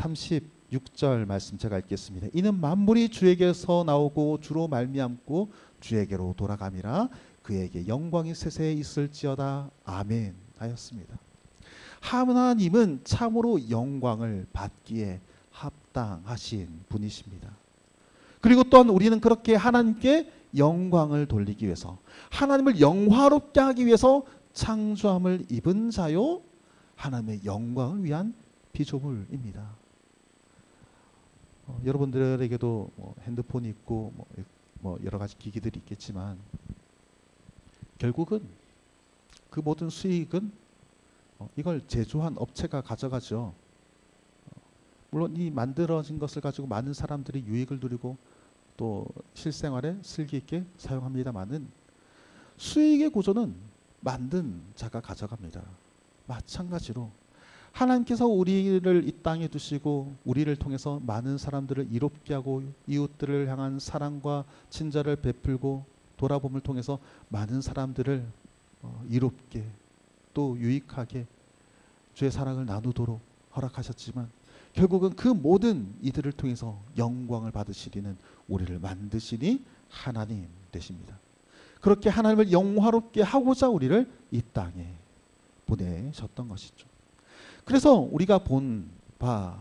Speaker 1: 36절 말씀 제가 읽겠습니다. 이는 만물이 주에게서 나오고 주로 말미암고 주에게로 돌아감이라 그에게 영광이 세세에 있을지어다. 아멘 하였습니다. 하나님은 참으로 영광을 받기에 합당하신 분이십니다. 그리고 또한 우리는 그렇게 하나님께 영광을 돌리기 위해서, 하나님을 영화롭게 하기 위해서 창조함을 입은 자요 하나님의 영광을 위한 피조물입니다. 여러분들에게도 핸드폰이 있고 여러 가지 기기들이 있겠지만 결국은 그 모든 수익은 이걸 제조한 업체가 가져가죠. 물론 이 만들어진 것을 가지고 많은 사람들이 유익을 누리고 또 실생활에 슬기 있게 사용합니다마는 수익의 구조는 만든 자가 가져갑니다. 마찬가지로 하나님께서 우리를 이 땅에 두시고 우리를 통해서 많은 사람들을 이롭게 하고 이웃들을 향한 사랑과 친절을 베풀고 돌아봄을 통해서 많은 사람들을 이롭게 또 유익하게 주의 사랑을 나누도록 허락하셨지만 결국은 그 모든 이들을 통해서 영광을 받으시리는 우리를 만드시니 하나님 되십니다. 그렇게 하나님을 영화롭게 하고자 우리를 이 땅에 보내셨던 것이죠. 그래서 우리가 본 바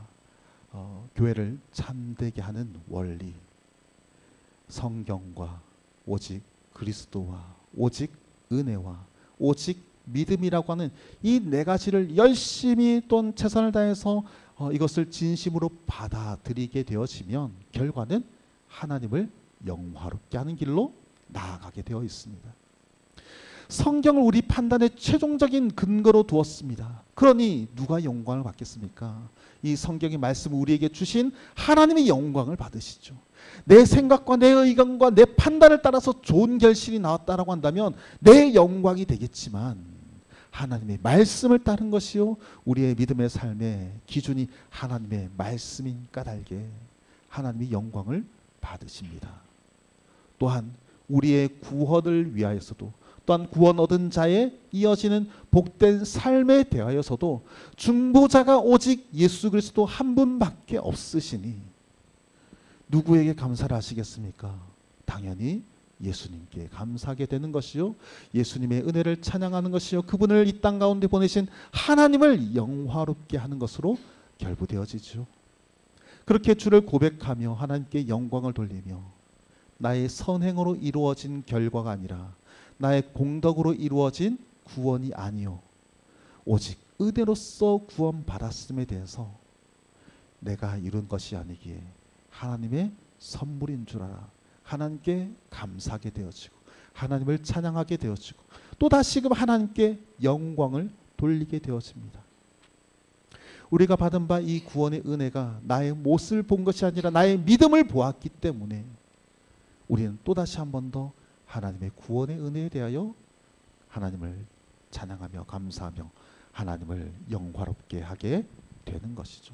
Speaker 1: 교회를 참되게 하는 원리, 성경과 오직 그리스도와 오직 은혜와 오직 믿음이라고 하는 이 네 가지를 열심히 또는 최선을 다해서 이것을 진심으로 받아들이게 되어지면 결과는 하나님을 영화롭게 하는 길로 나아가게 되어 있습니다. 성경을 우리 판단의 최종적인 근거로 두었습니다. 그러니 누가 영광을 받겠습니까? 이 성경의 말씀을 우리에게 주신 하나님의 영광을 받으시죠. 내 생각과 내 의견과 내 판단을 따라서 좋은 결실이 나왔다라고 한다면 내 영광이 되겠지만 하나님의 말씀을 따른 것이요 우리의 믿음의 삶의 기준이 하나님의 말씀인 까닭에 하나님의 영광을 받으십니다. 또한 우리의 구원을 위하여서도 또한 구원 얻은 자에 이어지는 복된 삶에 대하여서도 중보자가 오직 예수 그리스도 한 분밖에 없으시니 누구에게 감사를 하시겠습니까? 당연히 예수님께 감사하게 되는 것이요 예수님의 은혜를 찬양하는 것이요 그분을 이 땅 가운데 보내신 하나님을 영화롭게 하는 것으로 결부되어지죠. 그렇게 주를 고백하며 하나님께 영광을 돌리며 나의 선행으로 이루어진 결과가 아니라 나의 공덕으로 이루어진 구원이 아니요 오직 은혜로서 구원받았음에 대해서 내가 이룬 것이 아니기에 하나님의 선물인 줄 알아 하나님께 감사하게 되어지고 하나님을 찬양하게 되어지고 또 다시금 하나님께 영광을 돌리게 되어집니다. 우리가 받은 바 이 구원의 은혜가 나의 못을 본 것이 아니라 나의 믿음을 보았기 때문에 우리는 또다시 한 번 더 하나님의 구원의 은혜에 대하여 하나님을 찬양하며 감사하며 하나님을 영화롭게 하게 되는 것이죠.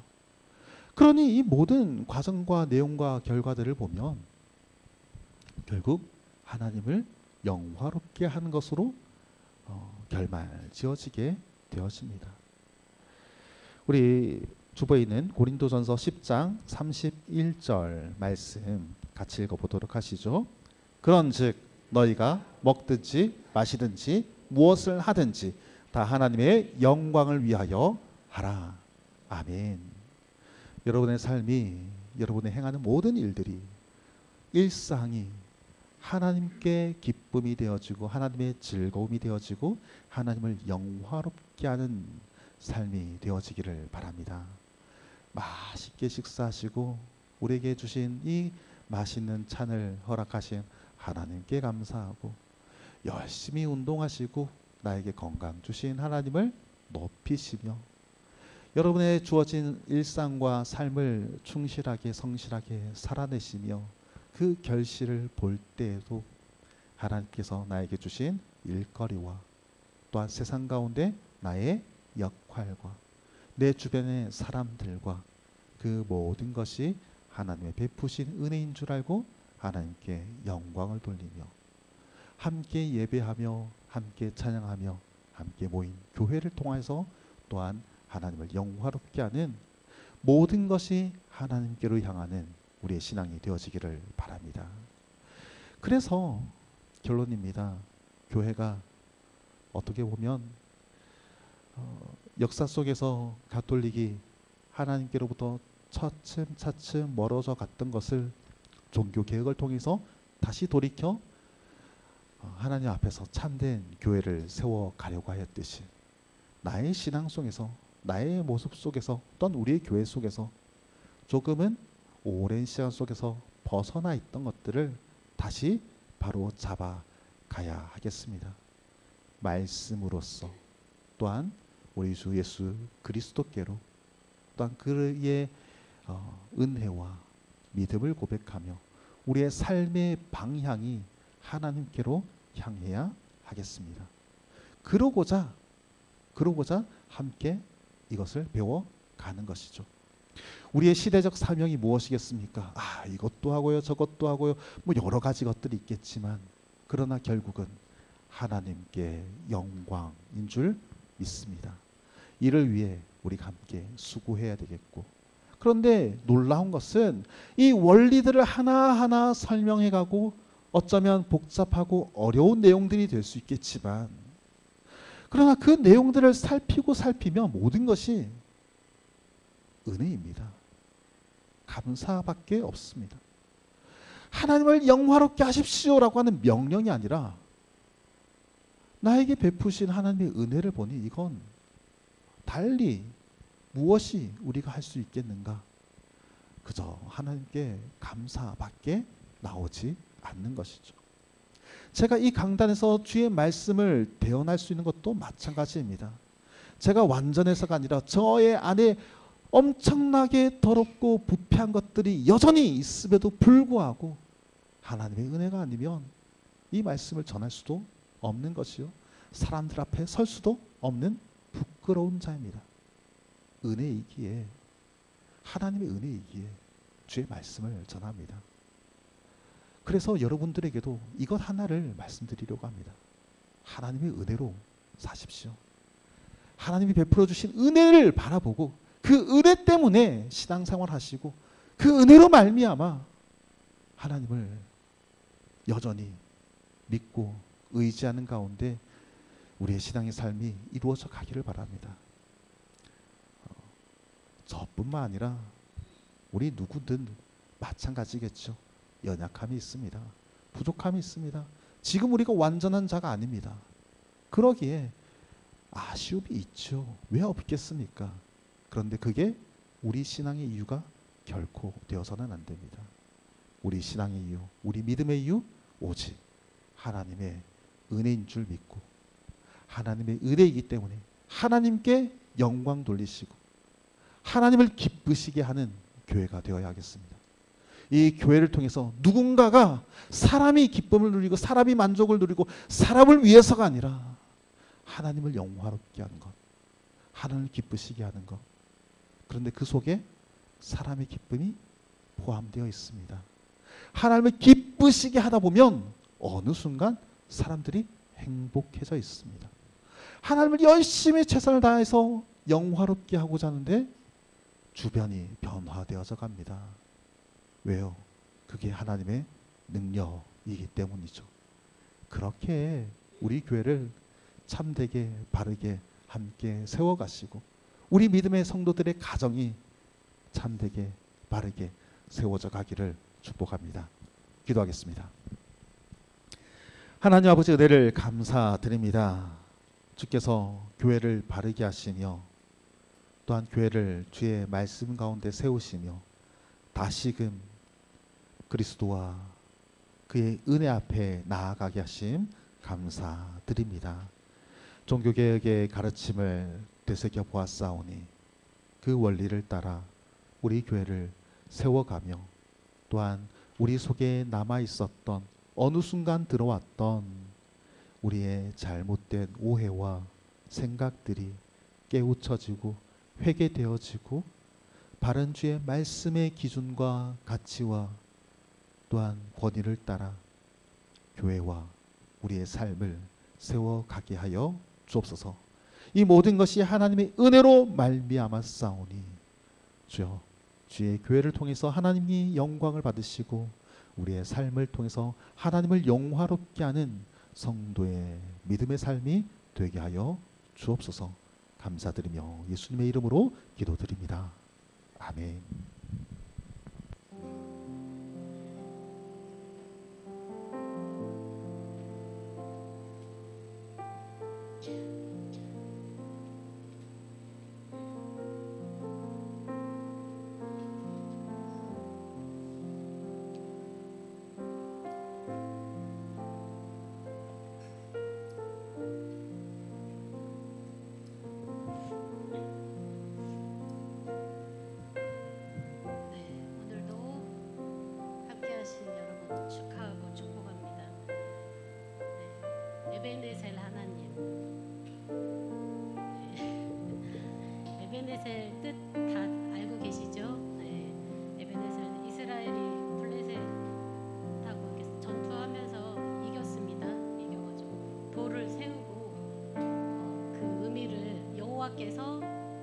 Speaker 1: 그러니 이 모든 과정과 내용과 결과들을 보면 결국 하나님을 영화롭게 하는 것으로 결말지어지게 되어집니다. 우리 주보에 있는 고린도전서 10장 31절 말씀 같이 읽어보도록 하시죠. 그런즉 너희가 먹든지 마시든지 무엇을 하든지 다 하나님의 영광을 위하여 하라. 아멘. 여러분의 삶이, 여러분의 행하는 모든 일들이, 일상이 하나님께 기쁨이 되어지고 하나님의 즐거움이 되어지고 하나님을 영화롭게 하는 삶이 되어지기를 바랍니다. 맛있게 식사하시고 우리에게 주신 이 맛있는 찬을 허락하신 하나님께 감사하고 열심히 운동하시고 나에게 건강 주신 하나님을 높이시며 여러분의 주어진 일상과 삶을 충실하게 성실하게 살아내시며 그 결실을 볼 때에도 하나님께서 나에게 주신 일거리와 또한 세상 가운데 나의 역할과 내 주변의 사람들과 그 모든 것이 하나님의 베푸신 은혜인 줄 알고 하나님께 영광을 돌리며 함께 예배하며 함께 찬양하며 함께 모인 교회를 통해서 또한 하나님을 영화롭게 하는 모든 것이 하나님께로 향하는 우리의 신앙이 되어지기를 바랍니다. 그래서 결론입니다. 교회가 어떻게 보면 역사 속에서 가톨릭이 하나님께로부터 차츰차츰 멀어져 갔던 것을 종교개혁을 통해서 다시 돌이켜 하나님 앞에서 참된 교회를 세워가려고 하였듯이 나의 신앙 속에서 나의 모습 속에서 또는 우리의 교회 속에서 조금은 오랜 시간 속에서 벗어나 있던 것들을 다시 바로 잡아가야 하겠습니다. 말씀으로써 또한 우리 주 예수 그리스도께로 또한 그의 은혜와 믿음을 고백하며 우리의 삶의 방향이 하나님께로 향해야 하겠습니다. 그러고자 함께 이것을 배워가는 것이죠. 우리의 시대적 사명이 무엇이겠습니까? 이것도 하고요, 저것도 하고요, 뭐 여러 가지 것들이 있겠지만 그러나 결국은 하나님께 영광인 줄 믿습니다. 이를 위해 우리가 함께 수고해야 되겠고, 그런데 놀라운 것은 이 원리들을 하나하나 설명해가고 어쩌면 복잡하고 어려운 내용들이 될 수 있겠지만 그러나 그 내용들을 살피면 모든 것이 은혜입니다. 감사밖에 없습니다. 하나님을 영화롭게 하십시오라고 하는 명령이 아니라 나에게 베푸신 하나님의 은혜를 보니 이건 달리 무엇이 우리가 할 수 있겠는가? 그저 하나님께 감사밖에 나오지 않는 것이죠. 제가 이 강단에서 주의 말씀을 대언할 수 있는 것도 마찬가지입니다. 제가 완전해서가 아니라 저의 안에 엄청나게 더럽고 부패한 것들이 여전히 있음에도 불구하고 하나님의 은혜가 아니면 이 말씀을 전할 수도 없는 것이요, 사람들 앞에 설 수도 없는 부끄러운 자입니다. 은혜이기에, 하나님의 은혜이기에 주의 말씀을 전합니다. 그래서 여러분들에게도 이것 하나를 말씀드리려고 합니다. 하나님의 은혜로 사십시오. 하나님이 베풀어 주신 은혜를 바라보고 그 은혜 때문에 신앙생활 하시고 그 은혜로 말미암아 하나님을 여전히 믿고 의지하는 가운데 우리의 신앙의 삶이 이루어져 가기를 바랍니다. 저뿐만 아니라 우리 누구든 마찬가지겠죠. 연약함이 있습니다. 부족함이 있습니다. 지금 우리가 완전한 자가 아닙니다. 그러기에 아쉬움이 있죠. 왜 없겠습니까? 그런데 그게 우리 신앙의 이유가 결코 되어서는 안 됩니다. 우리 신앙의 이유, 우리 믿음의 이유, 오직 하나님의 은혜인 줄 믿고 하나님의 은혜이기 때문에 하나님께 영광 돌리시고 하나님을 기쁘시게 하는 교회가 되어야 하겠습니다. 이 교회를 통해서 누군가가 사람이 기쁨을 누리고 사람이 만족을 누리고 사람을 위해서가 아니라 하나님을 영화롭게 하는 것, 하나님을 기쁘시게 하는 것. 그런데 그 속에 사람의 기쁨이 포함되어 있습니다. 하나님을 기쁘시게 하다 보면 어느 순간 사람들이 행복해져 있습니다. 하나님을 열심히 최선을 다해서 영화롭게 하고자 하는데 주변이 변화되어져 갑니다. 왜요? 그게 하나님의 능력이기 때문이죠. 그렇게 우리 교회를 참되게 바르게 함께 세워가시고 우리 믿음의 성도들의 가정이 참되게 바르게 세워져 가기를 축복합니다. 기도하겠습니다. 하나님 아버지 은혜를 감사드립니다. 주께서 교회를 바르게 하시며 또한 교회를 주의 말씀 가운데 세우시며 다시금 그리스도와 그의 은혜 앞에 나아가게 하심 감사드립니다. 종교개혁의 가르침을 되새겨 보았사오니 그 원리를 따라 우리 교회를 세워가며 또한 우리 속에 남아있었던 어느 순간 들어왔던 우리의 잘못된 오해와 생각들이 깨우쳐지고 회개되어지고 바른 주의 말씀의 기준과 가치와 또한 권위를 따라 교회와 우리의 삶을 세워가게 하여 주옵소서. 이 모든 것이 하나님의 은혜로 말미암았사오니 주여 주의 교회를 통해서 하나님이 영광을 받으시고 우리의 삶을 통해서 하나님을 영화롭게 하는 성도의 믿음의 삶이 되게 하여 주옵소서. 감사드리며 예수님의 이름으로 기도드립니다. 아멘.
Speaker 4: 축하하고 축복합니다. 네, 에베네셀 하나님, 네, 에베네셀 뜻 다 알고 계시죠? 네, 에베네셀 이스라엘이 블레셋하고 이렇게 전투하면서 이겼습니다. 이겨가지고 돌을 세우고 그 의미를 여호와께서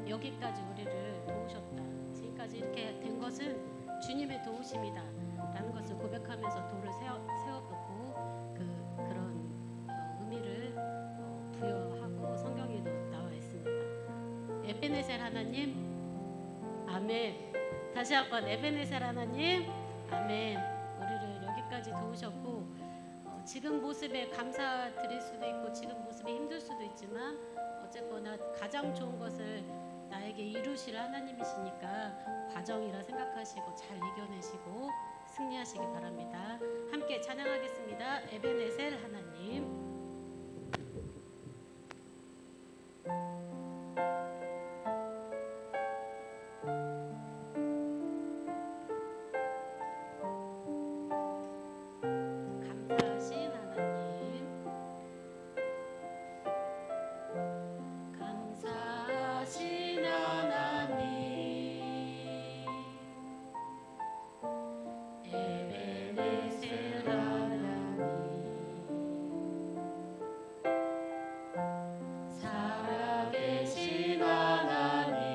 Speaker 4: 여기까지 우리를 도우셨다. 지금까지 이렇게 된 것은 주님의 도우심이다. 라는 것을 고백하면서 돌을 세워놓고 그런 의미를 부여하고 성경에도 나와 있습니다. 에베네셀 하나님, 아멘. 다시 한번 에베네셀 하나님, 아멘. 우리를 여기까지 도우셨고 지금 모습에 감사드릴 수도 있고 지금 모습이 힘들 수도 있지만 어쨌거나 가장 좋은 것을 나에게 이루실 하나님이시니까 과정이라 생각하시고 잘 이겨내시고 승리하시기 바랍니다. 함께 찬양하겠습니다. 에베네셀 하나님. 감사하신 하나님. 감사하신 하나님. 에베네셀 하나님. 살아계신 하나님.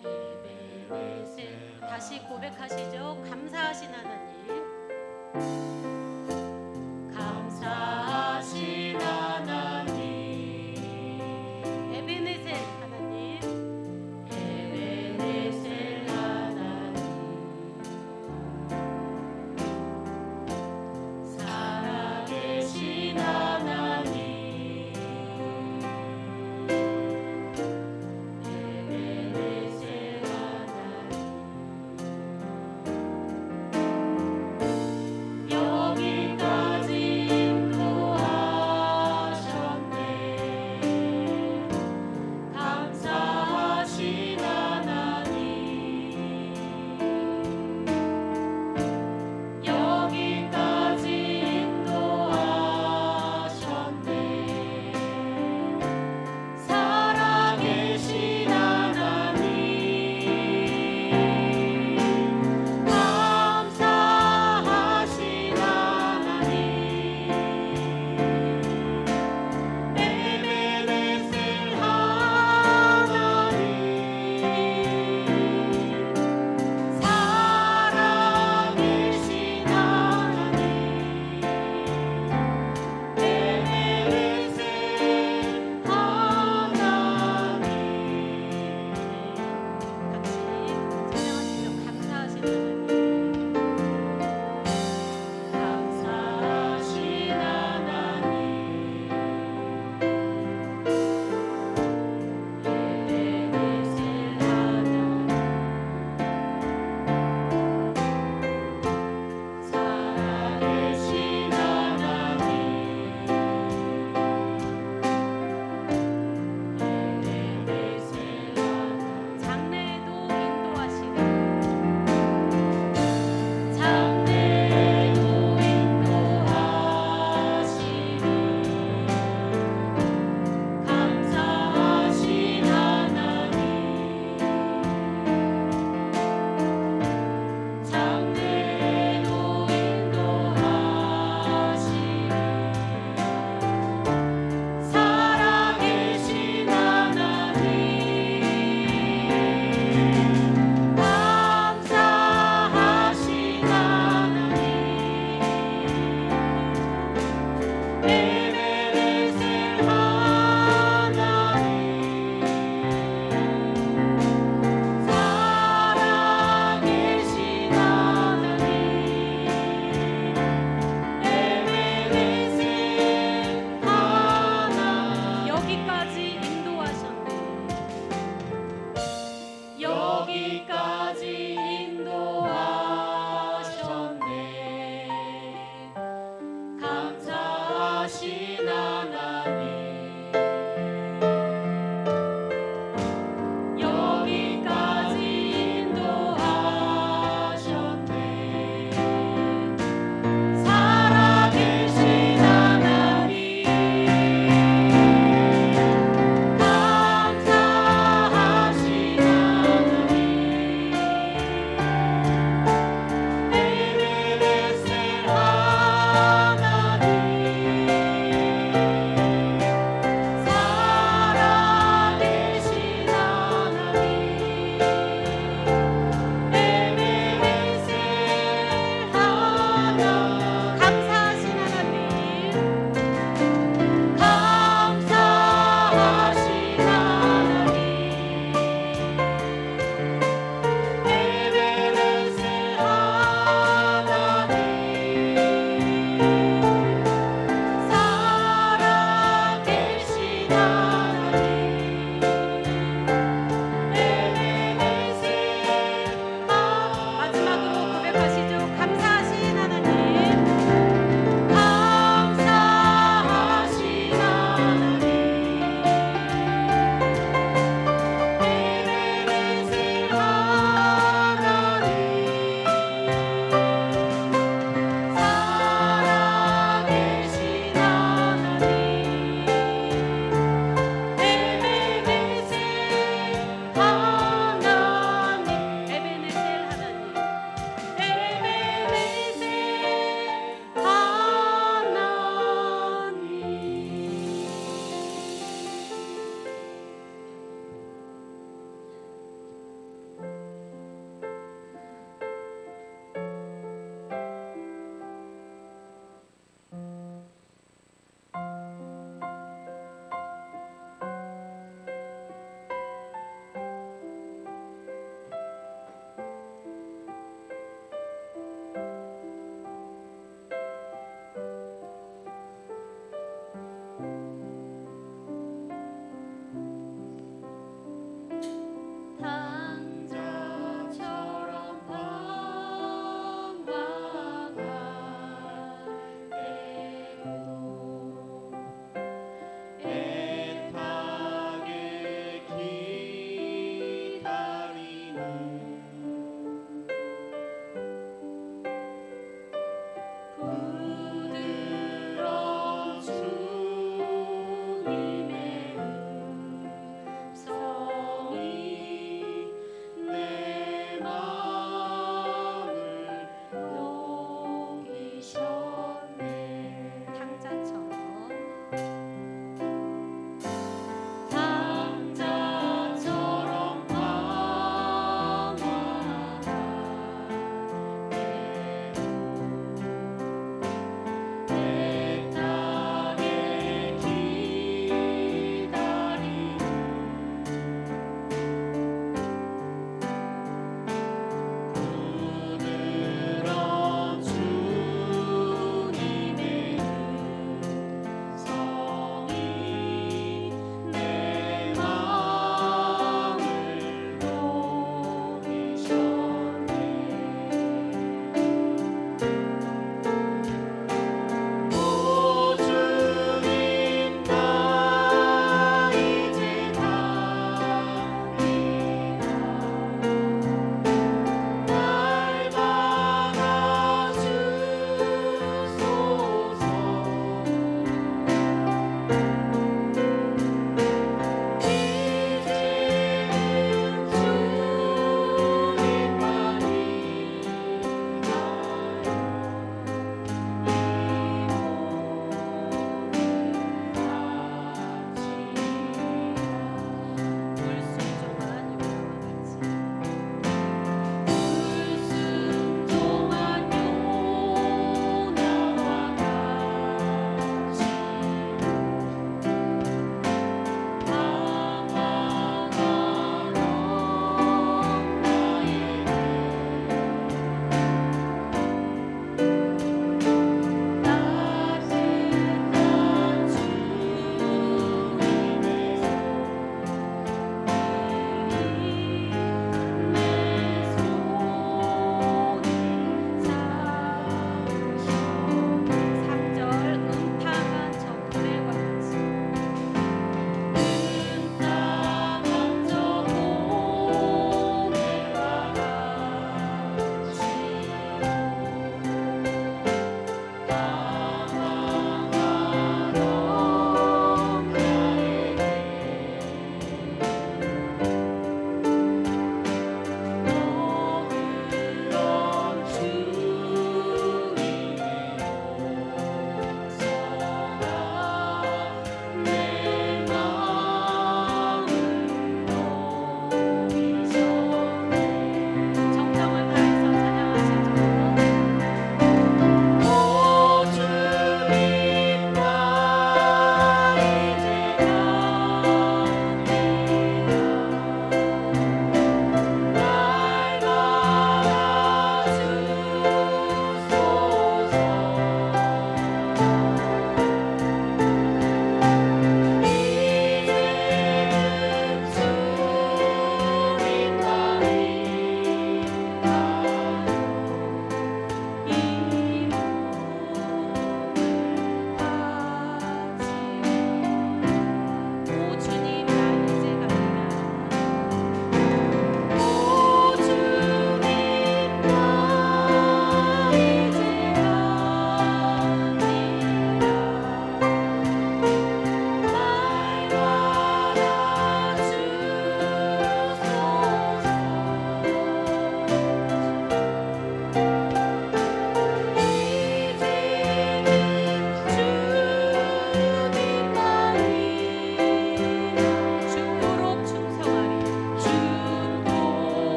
Speaker 4: 에베네셀. 다시 고백하시죠. 감사하신 하나님. 감사하신 하나님. 에베네셀 하나님. 에베네셀 하나님. 살아계신 하나님. 에베네셀 하나님.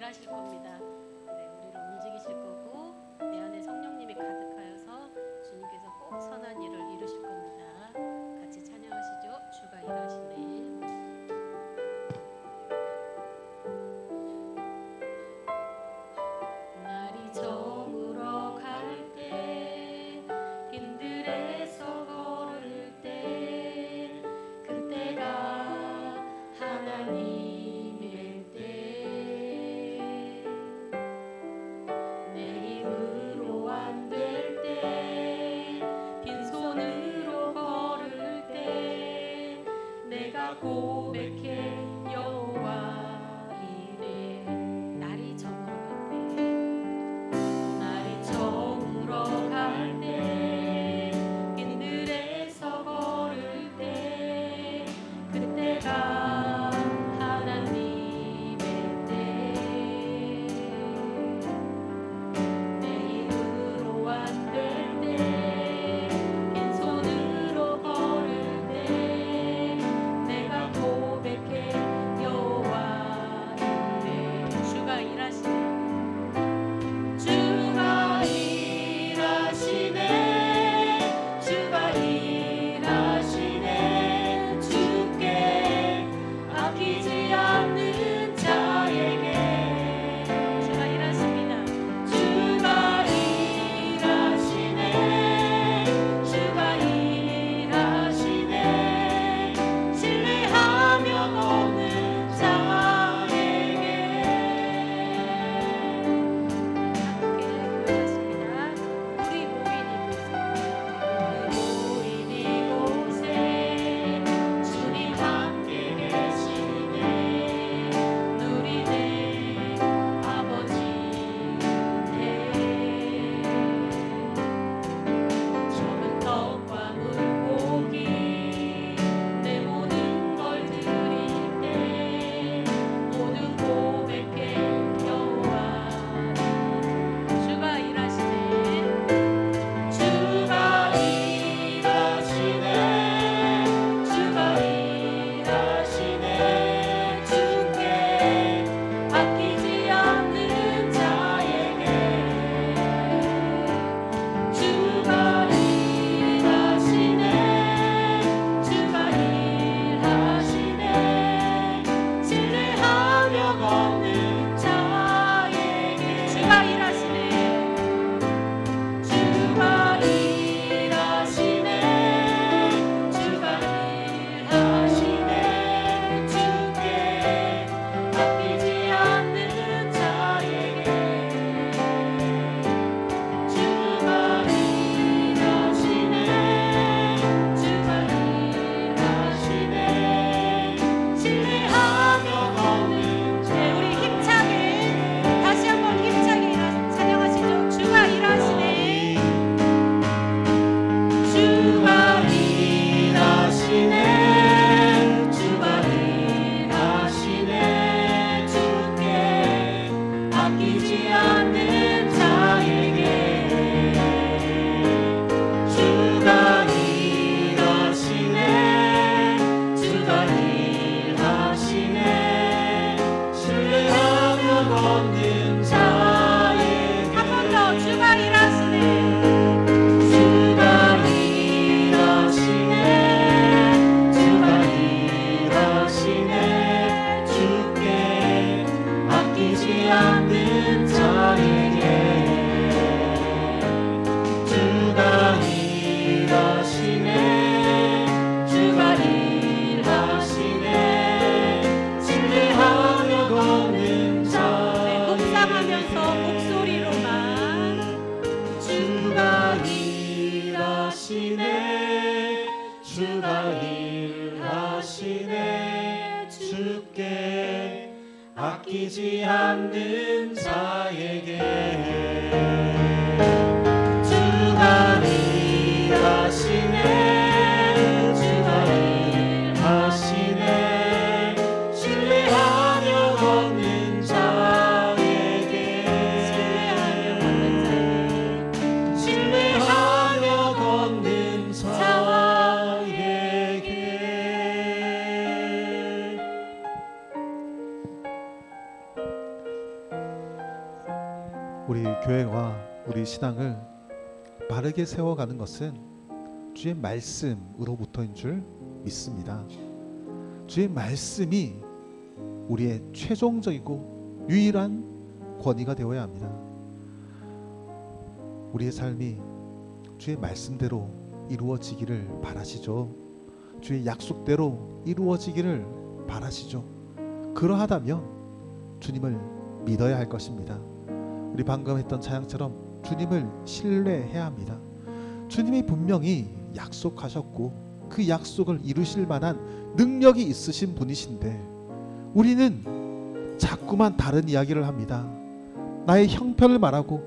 Speaker 4: 일하실 겁니다. 네, 우리를 움직이실 거고 내 안에 성령님이 가득하여서 주님께서 꼭 선한 일을 이루실 겁니다. 같이 찬양하시죠. 주가 일하시네. 날이 저물어 갈 때 힘들에서 걸을 때 그때가 하나님의 때 내 힘으로 안 될 때 빈손으로 걸을 때 내가 고백해 여호와 이래 날이 저물어 갈 때 날이 저물어 갈 때 빈들에서 걸을 때 그때가 하나님의 때 내 힘으로 안 될 때 빈손으로 걸을 때 내가 고백해 여호와 이래 주가 일하시네 주가 일하시네 주가 일하시네 주께 아끼지 않는 자에게 주가 일하십니다 주가 일하시네 주가 일하시네 신뢰하며 걷는 자에게 함께 고백하십니다. 우리 모인 이곳에 주님 함께 계시네 누리네 아버지 은혜 적은 떡과 물고기 내 모든 걸 드릴 때 모든 고백해 여호와 주가 일하시네 주가 일하시네 주가 일하시네 주께 아끼지 않는 자에게 주가 일하시네 주가 일하시네 신뢰하며 걷는 자에게 주가 일하시네 주가 일하시네 주가 일하시네 주께 아끼지 않는 자에게 주가 일하시네 주가 일하시네 신뢰하며 걷는 자 우리 힘차게 다시 한번 힘차게 찬양하시죠 주가 일하시네 주가 일하시네 주가 일하시네 주께 아끼지 않는 자에게 주가 일하시네 주가 일하시네 신뢰하며 걷는 자에게 한 번 더 주가 일하시네 주가 일하시네 주가 일하시네 주께 아끼지 않는 자에게 주가 일하시네 주가 일하시네 신뢰하며 걷는 자에게 묵상하면서 목소리로만 주가 일하시네 주가 일하시네 주께 아끼지 않는 자에게 주가 일하시네 주가 일하시네 신뢰하며 걷는 자에게 신뢰하며 걷는 자에게
Speaker 1: 교회와 우리 신앙을 바르게 세워가는 것은 주의 말씀으로부터인 줄 믿습니다. 주의 말씀이 우리의 최종적이고 유일한 권위가 되어야 합니다. 우리의 삶이 주의 말씀대로 이루어지기를 바라시죠. 주의 약속대로 이루어지기를 바라시죠. 그러하다면 주님을 믿어야 할 것입니다. 우리 방금 했던 찬양처럼 주님을 신뢰해야 합니다. 주님이 분명히 약속하셨고 그 약속을 이루실 만한 능력이 있으신 분이신데 우리는 자꾸만 다른 이야기를 합니다. 나의 형편을 말하고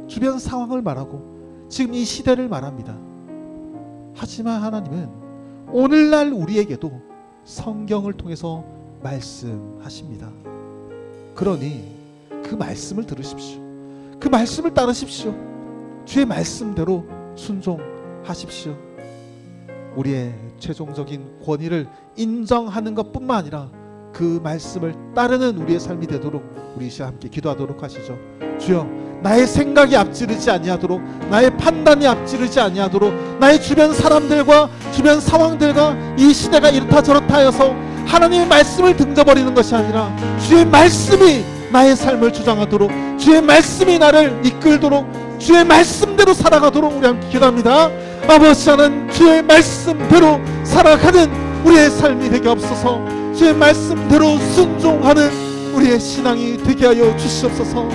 Speaker 1: 주변 상황을 말하고 지금 이 시대를 말합니다. 하지만 하나님은 오늘날 우리에게도 성경을 통해서 말씀하십니다. 그러니 그 말씀을 들으십시오. 그 말씀을 따르십시오. 주의 말씀대로 순종하십시오. 우리의 최종적인 권위를 인정하는 것뿐만 아니라 그 말씀을 따르는 우리의 삶이 되도록 우리 시간 함께 기도하도록 하시죠. 주여, 나의 생각이 앞지르지 아니하도록, 나의 판단이 앞지르지 아니하도록, 나의 주변 사람들과 주변 상황들과 이 시대가 이렇다 저렇다 하여서 하나님의 말씀을 등져버리는 것이 아니라 주의 말씀이 나의 삶을 주장하도록, 주의 말씀이 나를 이끌도록, 주의 말씀대로 살아가도록 우리 함께 기도합니다. 아버지 하나님, 주의 말씀대로 살아가는 우리의 삶이 되게 없어서 주의 말씀대로 순종하는 우리의 신앙이 되게 하여 주시옵소서.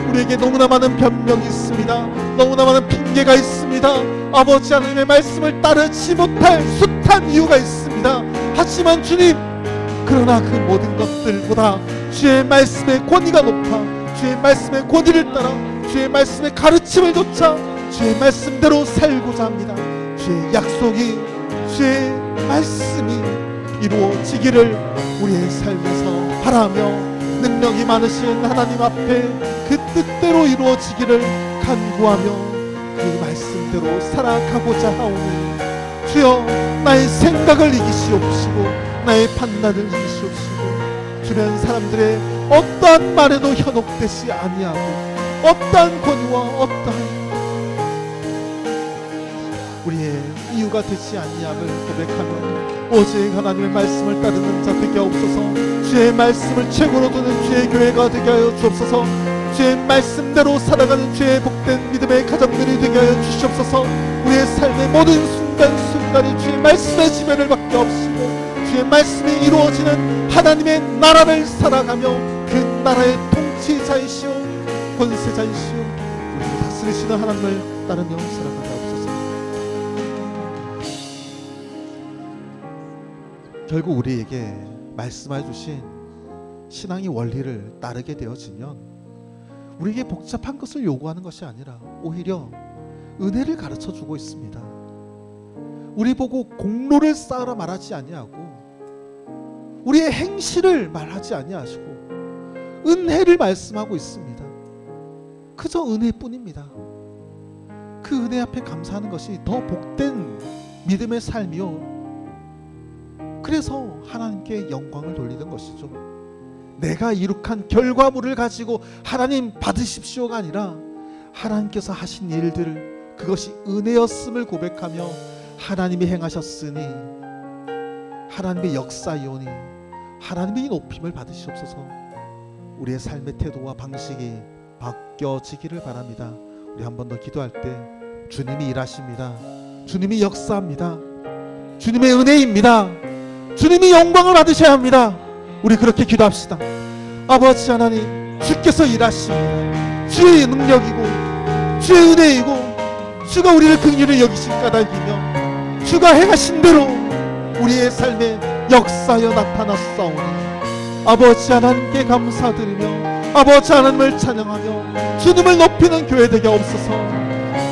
Speaker 1: 우리에게 너무나 많은 변명이 있습니다. 너무나 많은 핑계가 있습니다. 아버지 하나님의 말씀을 따르지 못할 숱한 이유가 있습니다. 하지만 주님, 그러나 그 모든 것들보다 주의 말씀의 권위가 높아 주의 말씀의 권위를 따라 주의 말씀의 가르침을 좇아 주의 말씀대로 살고자 합니다. 주의 약속이, 주의 말씀이 이루어지기를 우리의 삶에서 바라며 능력이 많으신 하나님 앞에 그 뜻대로 이루어지기를 간구하며 그 말씀대로 살아가고자 하오니 주여, 나의 생각을 이기시옵시고 나의 판단을 이기시옵시고 주변 사람들의 어떠한 말에도 현혹되지 아니하고 어떠한 권위와 어떠한 우리의 이유가 되지 아니함을 고백하며 오직 하나님의 말씀을 따르는 자 되게 하옵소서. 주의 말씀을 최고로 두는 주의 교회가 되게 하여 주옵소서. 주의 말씀대로 살아가는 주의 복된 믿음의 가정들이 되게 하여 주시옵소서. 우리의 삶의 모든 순간순간이 주의 말씀의 지배를 받게 하옵시고 주의 말씀이 이루어지는 하나님의 나라를 살아가며 그 나라의 통치자이시오 권세자이시오 우리를 다스리시는 하나님을 따르며 살아가게 하옵소서. 결국 우리에게 말씀해 주신 신앙의 원리를 따르게 되어지면 우리에게 복잡한 것을 요구하는 것이 아니라 오히려 은혜를 가르쳐 주고 있습니다. 우리 보고 공로를 쌓으라 말하지 아니하고 우리의 행실을 말하지 아니하시고 은혜를 말씀하고 있습니다. 그저 은혜뿐입니다. 그 은혜 앞에 감사하는 것이 더 복된 믿음의 삶이요, 그래서 하나님께 영광을 돌리는 것이죠. 내가 이룩한 결과물을 가지고 하나님 받으십시오가 아니라 하나님께서 하신 일들을 그것이 은혜였음을 고백하며 하나님이 행하셨으니 하나님의 역사이오니 하나님의 높임을 받으시옵소서. 우리의 삶의 태도와 방식이 바뀌어지기를 바랍니다. 우리 한 번 더 기도할 때 주님이 일하십니다. 주님이 역사합니다. 주님의 은혜입니다. 주님이 영광을 받으셔야 합니다. 우리 그렇게 기도합시다. 아버지 하나님, 주께서 일하십니다. 주의 능력이고 주의 은혜이고 주가 우리를 긍휼히 여기신 까닭이며 주가 행하신 대로 우리의 삶에 역사여 나타났사오니 아버지 하나님께 감사드리며 아버지 하나님을 찬양하며 주님을 높이는 교회 되게 없어서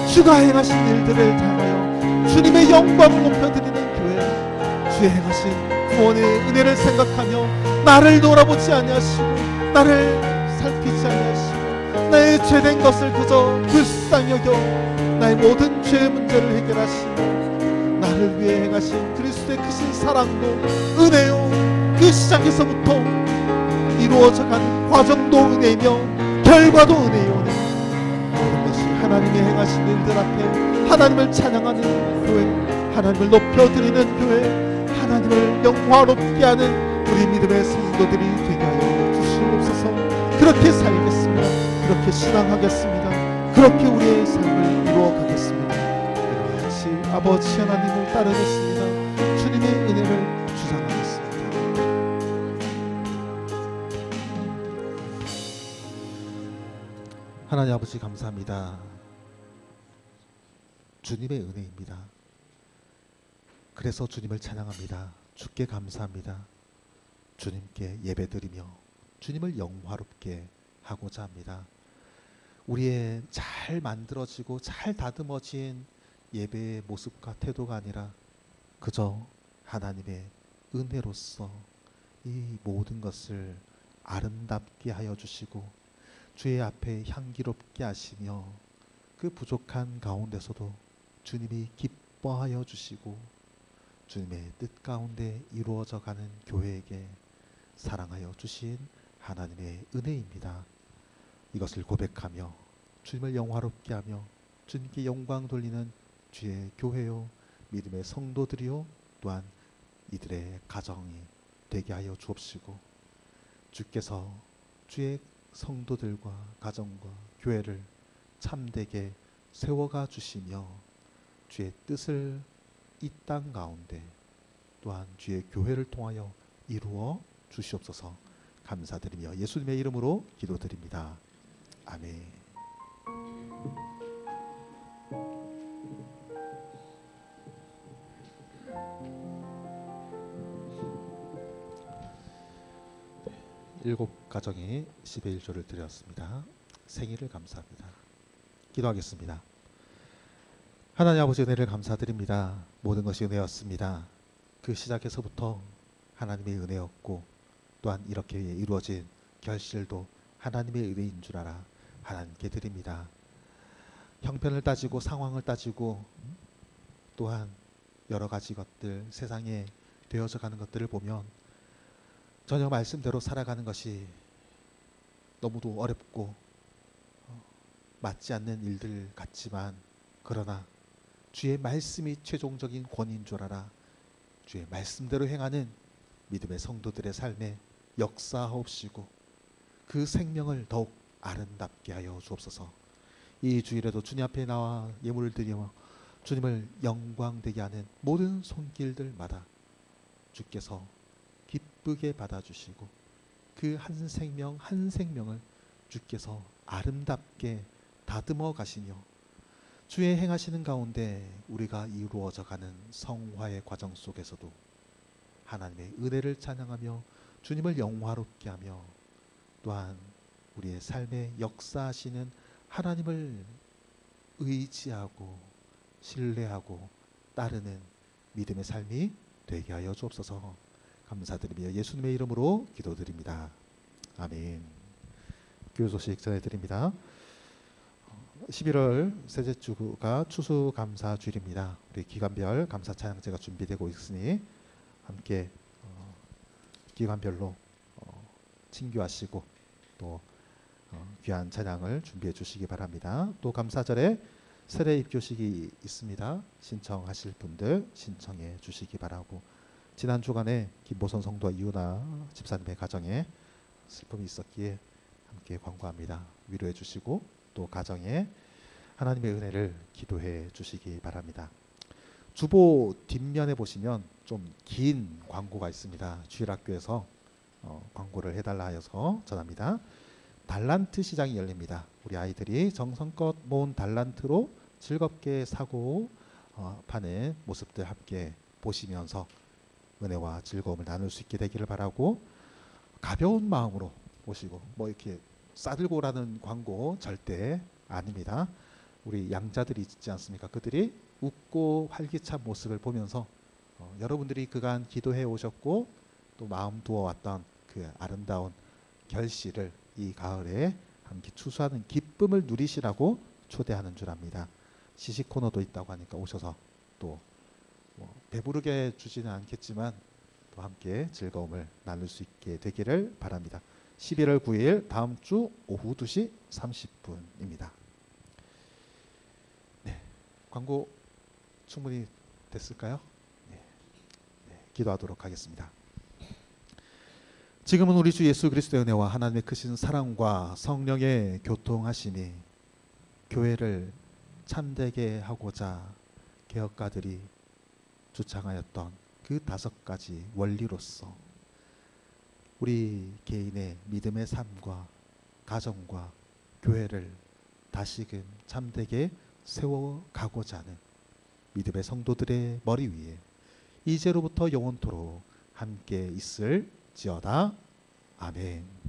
Speaker 1: 주가 행하신 일들을 당하여 주님의 영광을 높여드리는 교회, 주의 행하신 구원의 은혜를 생각하며 나를 돌아보지 아니하시고 나를 살피지 아니하시고 나의 죄된 것을 그저 불쌍히 여겨 나의 모든 죄의 문제를 해결하시고 나를 위해 행하신 그리스도의 크신 사랑도 은혜요, 그 시작에서부터 이루어져간 과정도 은혜이며 결과도 은혜이오니 하나님의 행하신 일들 앞에 하나님을 찬양하는 교회, 하나님을 높여드리는 교회, 하나님을 영화롭게 하는 우리 믿음의 성도들이 되게 하여 주시옵소서. 그렇게 살겠습니다. 그렇게 신앙하겠습니다. 그렇게 우리의 삶을 이루어가겠습니다. 같이 아버지 하나님을 따르겠습니다. 주님의 은혜를 주장하겠습니다. 하나님 아버지 감사합니다. 주님의 은혜입니다. 그래서 주님을 찬양합니다. 주께 감사합니다. 주님께 예배드리며 주님을 영화롭게 하고자 합니다. 우리의 잘 만들어지고 잘 다듬어진 예배의 모습과 태도가 아니라 그저 하나님의 은혜로서 이 모든 것을 아름답게 하여 주시고 주의 앞에 향기롭게 하시며 그 부족한 가운데서도 주님이 기뻐하여 주시고 주님의 뜻 가운데 이루어져 가는 교회에게 사랑하여 주신 하나님의 은혜입니다. 이것을 고백하며 주님을 영화롭게 하며 주님께 영광 돌리는 주의 교회요 믿음의 성도들이요 또한 이들의 가정이 되게 하여 주옵시고 주께서 주의 성도들과 가정과 교회를 참되게 세워가 주시며 주의 뜻을 이 땅 가운데 또한 주의 교회를 통하여 이루어 주시옵소서. 감사드리며 예수님의 이름으로 기도드립니다. 아멘. 일곱 가정이 10의 1조를 드렸습니다. 생일을 감사합니다. 기도하겠습니다. 하나님 아버지 은혜를 감사드립니다. 모든 것이 은혜였습니다. 그 시작에서부터 하나님의 은혜였고 또한 이렇게 이루어진 결실도 하나님의 은혜인 줄 알아 하나님께 드립니다. 형편을 따지고 상황을 따지고 또한 여러 가지 것들 세상에 되어져 가는 것들을 보면 전혀 말씀대로 살아가는 것이 너무도 어렵고 맞지 않는 일들 같지만 그러나 주의 말씀이 최종적인 권위인 줄 알아 주의 말씀대로 행하는 믿음의 성도들의 삶에 역사하옵시고 그 생명을 더욱 아름답게 하여 주옵소서. 이 주일에도 주님 앞에 나와 예물을 드리며 주님을 영광되게 하는 모든 손길들마다 주께서 기쁘게 받아주시고 그 한 생명 한 생명을 주께서 아름답게 다듬어 가시며 주의 행하시는 가운데 우리가 이루어져 가는 성화의 과정 속에서도 하나님의 은혜를 찬양하며 주님을 영화롭게 하며 또한 우리의 삶에 역사하시는 하나님을 의지하고 신뢰하고 따르는 믿음의 삶이 되게 하여 주옵소서. 감사드리며 예수님의 이름으로 기도드립니다. 아멘. 교회 소식 전해드립니다. 11월 셋째 주가 추수감사 주일입니다. 우리 기관별 감사 찬양제가 준비되고 있으니 함께 기관별로 친교하시고 또 귀한 찬양을 준비해 주시기 바랍니다. 또 감사절에 세례 입교식이 있습니다. 신청하실 분들 신청해 주시기 바라고, 지난 주간에 김보선 성도와 이유나 집사님의 가정에 슬픔이 있었기에 함께 관고합니다. 위로해 주시고 또 가정에 하나님의 은혜를 기도해 주시기 바랍니다. 주보 뒷면에 보시면 좀 긴 광고가 있습니다. 주일학교에서 광고를 해달라 하여서 전합니다. 달란트 시장이 열립니다. 우리 아이들이 정성껏 모은 달란트로 즐겁게 사고 파는 모습들 함께 보시면서 은혜와 즐거움을 나눌 수 있게 되기를 바라고, 가벼운 마음으로 오시고 뭐 이렇게 싸들고 오라는 광고 절대 아닙니다. 우리 양자들이 있지 않습니까? 그들이 웃고 활기찬 모습을 보면서 여러분들이 그간 기도해 오셨고 또 마음 두어왔던 그 아름다운 결실을 이 가을에 함께 추수하는 기쁨을 누리시라고 초대하는 줄 압니다. 시식 코너도 있다고 하니까 오셔서 또 배부르게 주지는 않겠지만 또 함께 즐거움을 나눌 수 있게 되기를 바랍니다. 11월 9일 다음 주 오후 2시 30분입니다. 광고 충분히 됐을까요? 네. 네, 기도하도록 하겠습니다. 지금은 우리 주 예수 그리스도의 은혜와 하나님의 크신 사랑과 성령의 교통하심이 교회를 참되게 하고자 개혁가들이 주창하였던 그 5가지 원리로서 우리 개인의 믿음의 삶과 가정과 교회를 다시금 참되게 세워가고자 하는 믿음의 성도들의 머리 위에 이제로부터 영원토록 함께 있을지어다. 아멘.